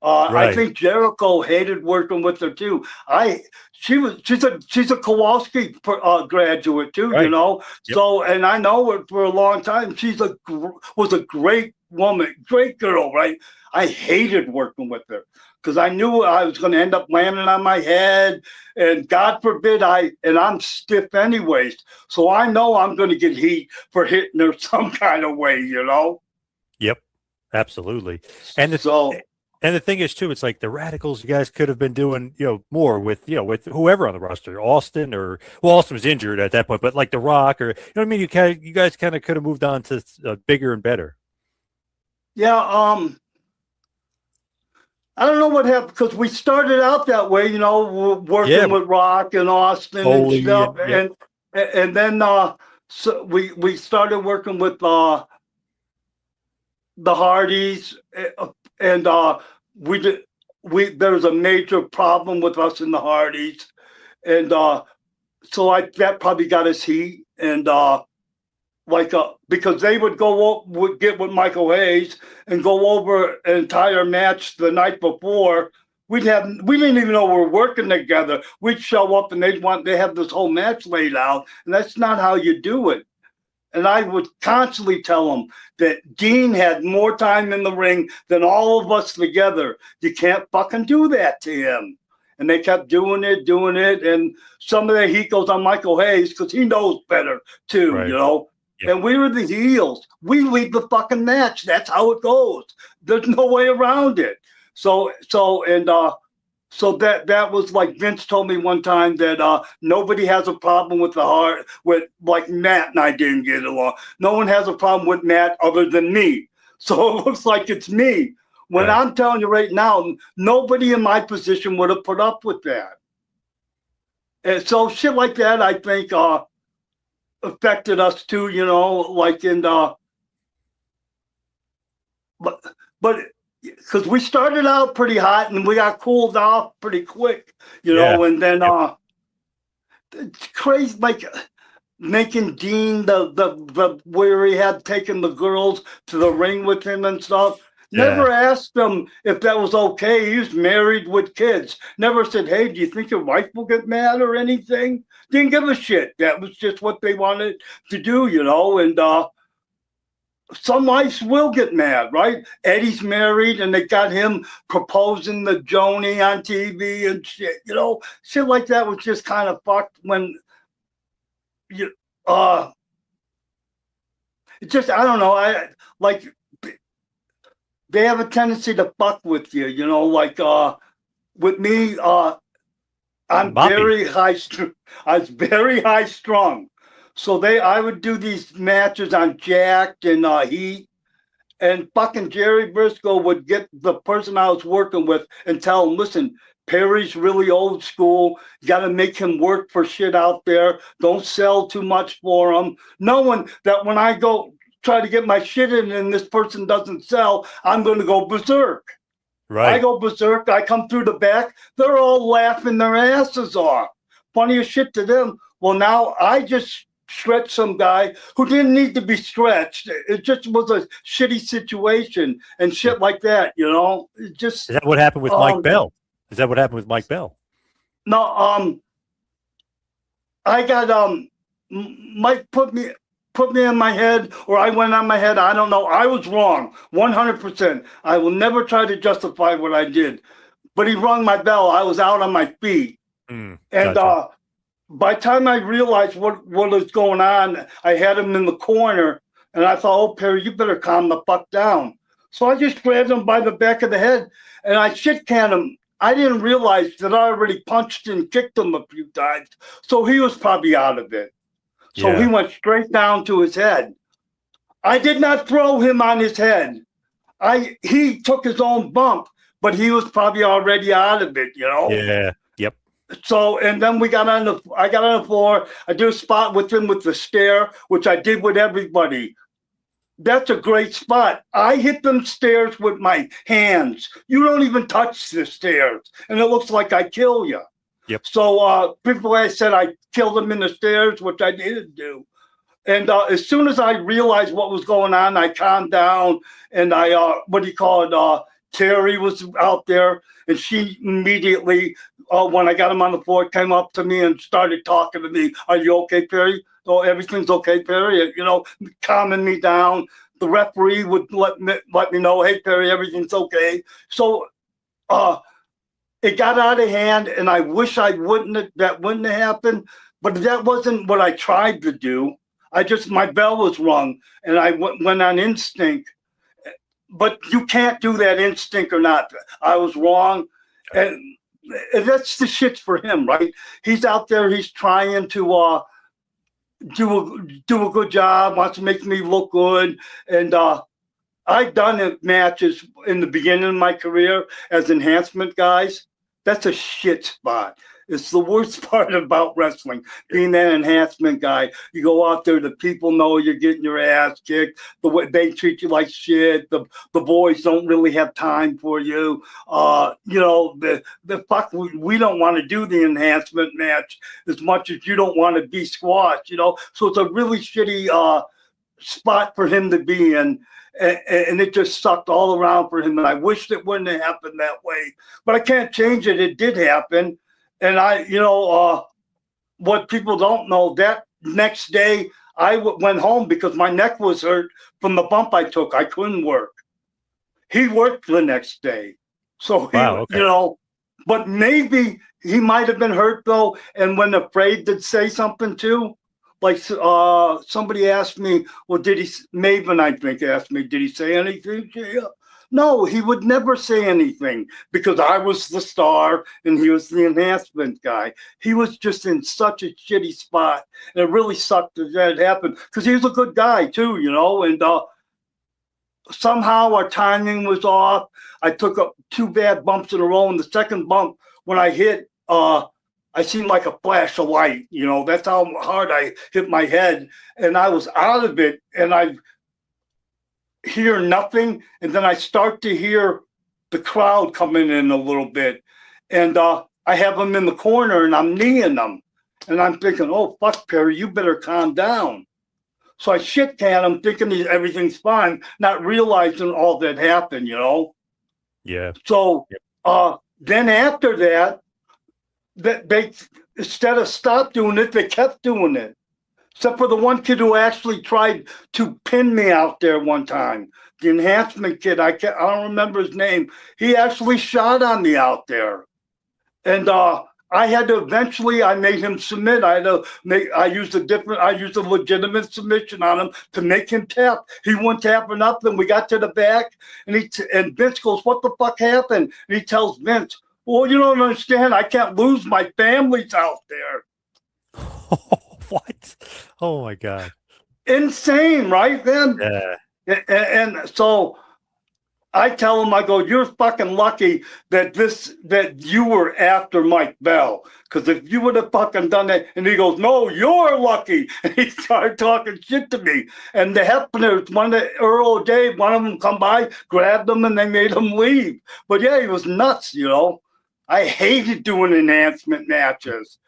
I think Jericho hated working with her too. She's a Kowalski graduate too, you know. Yep. So, and I know her for a long time. Was a great woman, great girl, right? I hated working with her because I knew I was going to end up landing on my head, and God forbid I'm stiff anyways. So I know I'm going to get heat for hitting her some kind of way, you know. Yep, absolutely. And the thing is too, it's like the Radicalz, you guys could have been doing, more with whoever on the roster, Austin Austin was injured at that point, but like The Rock, or you know what I mean. You guys kind of could have moved on to bigger and better. Yeah. I don't know what happened because we started out that way, working with Rock and Austin and stuff, and then so we started working with the Hardys, and there was a major problem with us in the Hardys, and so that probably got us heat, and because they would get with Michael Hayes and go over an entire match the night before. We didn't even know we were working together. We'd show up and they have this whole match laid out, and that's not how you do it. And I would constantly tell them that Dean had more time in the ring than all of us together. You can't fucking do that to him. And they kept doing it. And some of the heat goes on Michael Hayes because he knows better too, you know. Yep. And we were the heels. We lead the fucking match. That's how it goes. There's no way around it. So that was like Vince told me one time that nobody has a problem with like Matt and I didn't get along. No one has a problem with Matt other than me. So it looks like it's me. When I'm telling you right now, nobody in my position would have put up with that. And so shit like that, I think, affected us too, like in but because we started out pretty hot and we got cooled off pretty quick, and then it's crazy, like making Dean the where he had taken the girls to the ring with him and stuff. Never asked him if that was okay. He was married with kids. Never said, hey, do you think your wife will get mad or anything? Didn't give a shit. That was just what they wanted to do, and some wives will get mad, right? Eddie's married and they got him proposing to Joni on TV and shit, shit like that was just kind of fucked when it just, I don't know, they have a tendency to fuck with you, like with me, I'm very high strung. I was very high strung. So I would do these matches on Jacked and Heat, and fucking Jerry Briscoe would get the person I was working with and tell him, listen, Perry's really old school. You got to make him work for shit out there. Don't sell too much for him. Knowing that when I go try to get my shit in and this person doesn't sell, I'm going to go berserk. Right. I go berserk. I come through the back. They're all laughing their asses off. Funny as shit to them. Well, now I just stretched some guy who didn't need to be stretched. It just was a shitty situation and shit like that, It just, is that what happened with Mike Bell? Is that what happened with Mike Bell? No, I got Mike put me in my head, or I went on my head. I don't know. I was wrong, 100%. I will never try to justify what I did. But he rung my bell. I was out on my feet. And by the time I realized what was going on, I had him in the corner. And I thought, oh, Perry, you better calm the fuck down. So I just grabbed him by the back of the head, and I shit-canned him. I didn't realize that I already punched and kicked him a few times. So he was probably out of it. So he went straight down to his head. I did not throw him on his head. He took his own bump, but he was probably already out of it, Yeah. Yep. So, and then I got on the floor. I did a spot with him with the stair, which I did with everybody. That's a great spot. I hit them stairs with my hands. You don't even touch the stairs, and it looks like I kill you. Yep. So before I said I killed him in the stairs, which I didn't do. And as soon as I realized what was going on, I calmed down and I Terry was out there, and she immediately, when I got him on the floor, came up to me and started talking to me. Are you okay, Perry? Oh, everything's okay, Perry. You know, calming me down. The referee would let me know, hey, Perry, everything's okay. So it got out of hand, and I wish that wouldn't have happened, but that wasn't what I tried to do. My bell was rung, and I went on instinct. But you can't do that instinct or not. I was wrong. And that's the shit for him, right? He's out there, he's trying to do a good job, wants to make me look good. And I've done matches in the beginning of my career as enhancement guys. That's a shit spot. It's the worst part about wrestling, being that enhancement guy. You go out there, the people know you're getting your ass kicked. The way they treat you like shit. The boys don't really have time for you. You know, the fuck, we don't want to do the enhancement match as much as you don't want to be squashed, you know. So it's a really shitty spot for him to be in. And it just sucked all around for him. And I wished it wouldn't have happened that way. But I can't change it. It did happen. And what people don't know, that next day I went home because my neck was hurt from the bump I took. I couldn't work. He worked the next day. So, but maybe he might have been hurt though. And when afraid to say something too, like somebody asked me, well, Maven, I think, asked me, did he say anything to you? No, he would never say anything because I was the star and he was the enhancement guy. He was just in such a shitty spot. And it really sucked that it happened because he was a good guy too, you know, and somehow our timing was off. I took up 2 bad bumps in a row, and the second bump, when I hit, I seemed like a flash of light, you know, that's how hard I hit my head. And I was out of it, and I hear nothing, and then I start to hear the crowd coming in a little bit, and I have them in the corner, and I'm kneeing them, and I'm thinking, oh fuck, Perry, you better calm down. So I shit can him, thinking everything's fine, not realizing all that happened, you know. Yeah. So then after that, they instead of stop doing it, they kept doing it. Except for the one kid who actually tried to pin me out there one time. The enhancement kid, I don't remember his name. He actually shot on me out there. And I had to eventually, I made him submit. I used a legitimate submission on him to make him tap. He wouldn't tap or nothing. We got to the back, and Vince goes, what the fuck happened? And he tells Vince, well, you don't understand. I can't lose. My family's out there. What? Oh my God. Insane, right? Then and so I tell him, I go, you're fucking lucky that you were after Mike Bell. Because if you would have fucking done that, and he goes, no, you're lucky. And he started talking shit to me. And the Hepners, Earl or Dave, one of them come by, grabbed them, and they made him leave. But yeah, he was nuts, you know. I hated doing enhancement matches.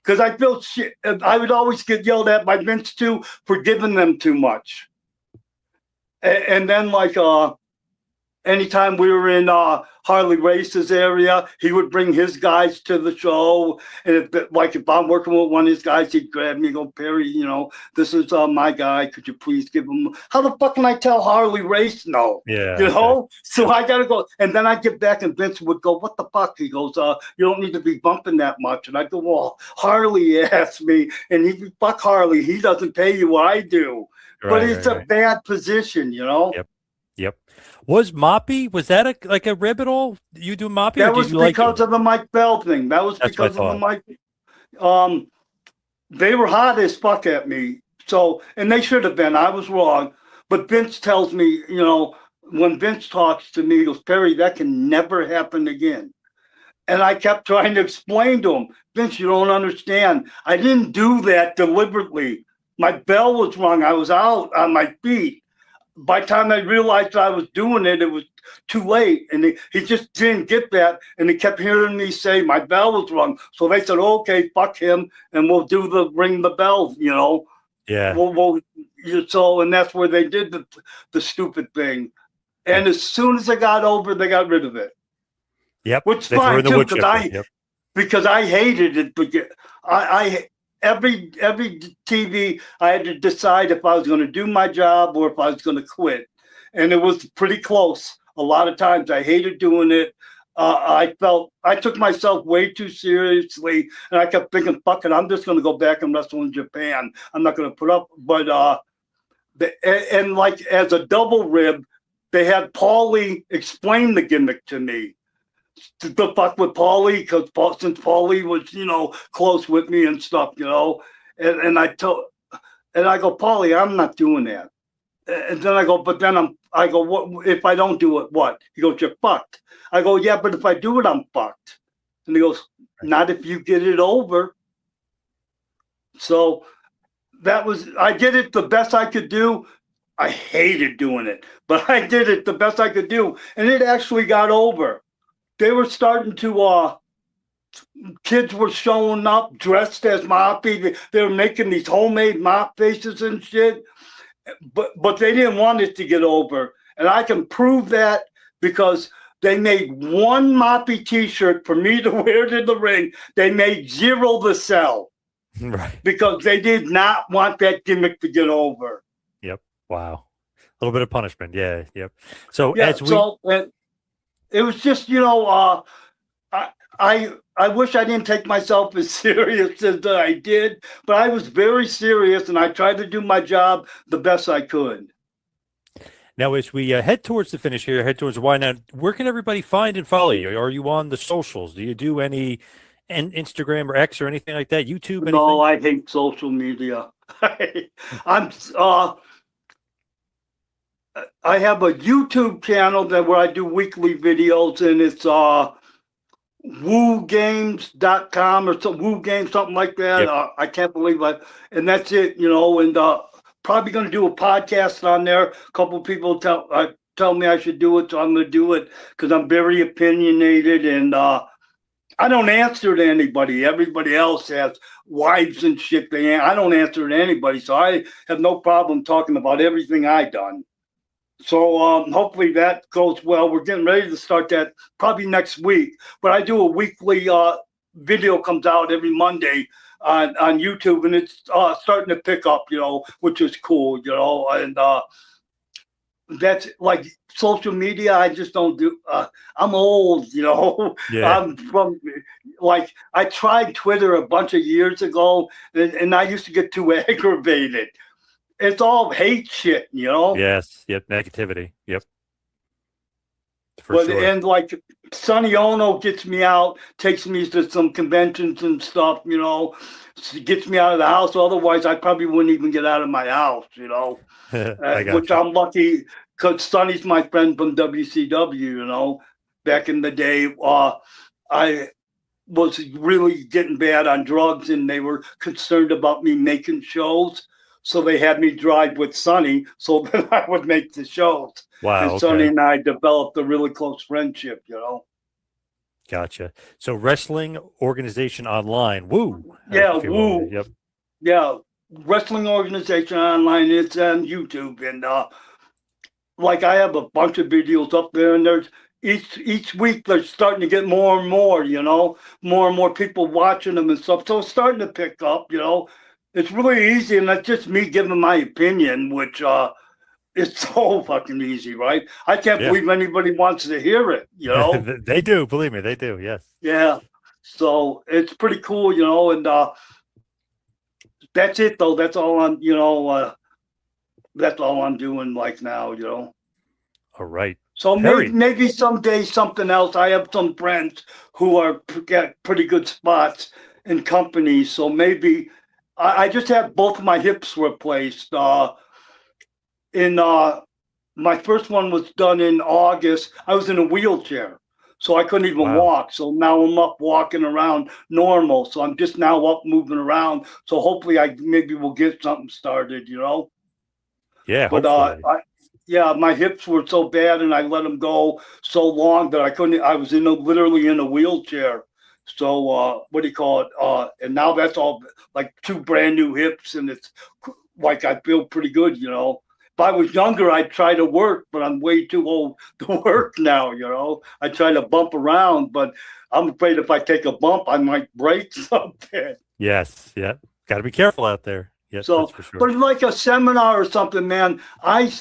Because I feel shit. I would always get yelled at by Vince too for giving them too much. And then like anytime we were in Harley Race's area, he would bring his guys to the show. And if I'm working with one of his guys, he'd grab me and go, Perry, you know, this is my guy. Could you please give him? How the fuck can I tell Harley Race no? Yeah. You know? So I got to go. And then I get back and Vince would go, what the fuck? He goes, you don't need to be bumping that much. And I go, well, Harley asked me. And fuck Harley. He doesn't pay you what I do. But it's a bad position, you know? Yep. Was Moppy, was that like a rib at all? You do Moppy? That was because of the Mike Bell thing. That was because of the Mike. They were hot as fuck at me. So, and they should have been. I was wrong. But Vince tells me, you know, when Vince talks to me, he goes, Perry, that can never happen again. And I kept trying to explain to him, Vince, you don't understand. I didn't do that deliberately. My bell was wrong. I was out on my feet. By the time I realized I was doing it, it was too late. And he just didn't get that. And he kept hearing me say my bell was wrong. So they said, okay, fuck him. And we'll do ring the bell, you know. Yeah. And that's where they did the stupid thing. And as soon as I got over, they got rid of it. Yep. Which is fine too, because I hated it. Because every TV, I had to decide if I was going to do my job or if I was going to quit. And it was pretty close. A lot of times I hated doing it. I took myself way too seriously, and I kept thinking, fuck it, I'm just going to go back and wrestle in Japan. I'm not going to put up. But, and like as a double rib, they had Paulie explain the gimmick to me. The fuck with Paulie, because since Paulie was, close with me and stuff, and I go, Paulie, I'm not doing that. And then I go, what if I don't do it? What? He goes, you're fucked. I go, yeah, but if I do it, I'm fucked. And he goes, not if you get it over. So I did it the best I could do. I hated doing it, but I did it the best I could do. And it actually got over. They were starting to, kids were showing up dressed as Moppy. They were making these homemade mop faces and shit. But they didn't want it to get over. And I can prove that because they made one Moppy t-shirt for me to wear to the ring. They made 0 to sell. Right. Because they did not want that gimmick to get over. Yep. Wow. A little bit of punishment. Yeah. Yep. So yeah, it was just, I wish I didn't take myself as serious as I did, but I was very serious, and I tried to do my job the best I could. Now, as we head towards the finish here, head towards the why now, where can everybody find and follow you? Are you on the socials? Do you do any Instagram or X or anything like that? YouTube? Anything? No, I hate social media. I have a YouTube channel where I do weekly videos, and it's woogames.com or some Woo Games, something like that. Yep. I can't believe and that's it, and probably going to do a podcast on there. A couple of people tell me I should do it, so I'm going to do it because I'm very opinionated, and I don't answer to anybody. Everybody else has wives and shit. I don't answer to anybody, so I have no problem talking about everything I've done. So hopefully that goes well. We're getting ready to start that probably next week. But I do a weekly video comes out every Monday on YouTube, and it's starting to pick up, which is cool, and that's like social media. I just don't do. I'm old, Yeah. I'm from I tried Twitter a bunch of years ago, and I used to get too aggravated. It's all hate shit, Yes. Yep. Negativity. Yep. Sure. And Sonny Ono gets me out, takes me to some conventions and stuff, gets me out of the house. Otherwise, I probably wouldn't even get out of my house, which I'm lucky because Sonny's my friend from WCW, Back in the day, I was really getting bad on drugs, and they were concerned about me making shows. So they had me drive with Sonny so that I would make the shows. Wow. And Sonny and I developed a really close friendship, Gotcha. So Wrestling Organization Online, Woo. Yeah, Woo. Yep. Yeah, Wrestling Organization Online. It's on YouTube, and I have a bunch of videos up there, and there's each week they're starting to get more and more, more and more people watching them and stuff. So it's starting to pick up, It's really easy, and that's just me giving my opinion, which is so fucking easy, right? I can't believe anybody wants to hear it, They do, believe me, they do, yes. Yeah, so it's pretty cool, and that's it, though. That's all I'm, that's all I'm doing now, All right. So maybe someday something else. I have some friends who are got pretty good spots in companies, so maybe... I just had both of my hips replaced. My first one was done in August. I was in a wheelchair, so I couldn't even walk. So now I'm up walking around normal. So I'm just now up moving around. So hopefully maybe we'll get something started, Yeah, but my hips were so bad, and I let them go so long that I couldn't. I was literally in a wheelchair. So what do you call it? And now that's all 2 brand new hips, and it's I feel pretty good, I was younger, I'd try to work, but I'm way too old to work now, you know. I try to bump around, but I'm afraid if I take a bump, I might break something. Yes, yeah. Got to be careful out there. Yes, So, that's for sure. but like a seminar or something, man, I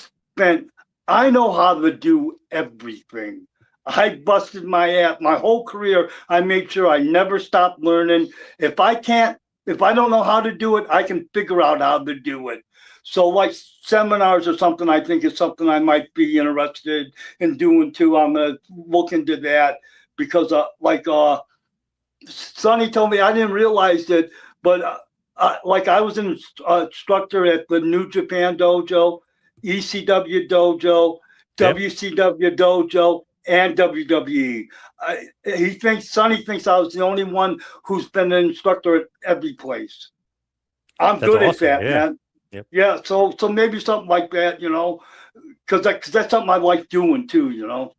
know how to do everything. I busted my ass my whole career. I made sure I never stopped learning. If I don't know how to do it, I can figure out how to do it. So like seminars or something, I think is something I might be interested in doing too. I'm going to look into that because Sonny told me, I didn't realize it, but like I was an instructor at the New Japan Dojo, ECW Dojo, Yep. WCW Dojo, and WWE. Sonny thinks I was the only one who's been an instructor at every place. I'm That's good awesome, at that, yeah. man. Yep. Yeah, so maybe something like that, you know, because that's something I like doing too, you know.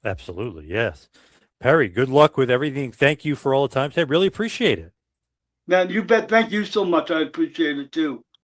Absolutely, yes. Perry, good luck with everything. Thank you for all the time today. Really appreciate it. Man, you bet. Thank you so much. I appreciate it too.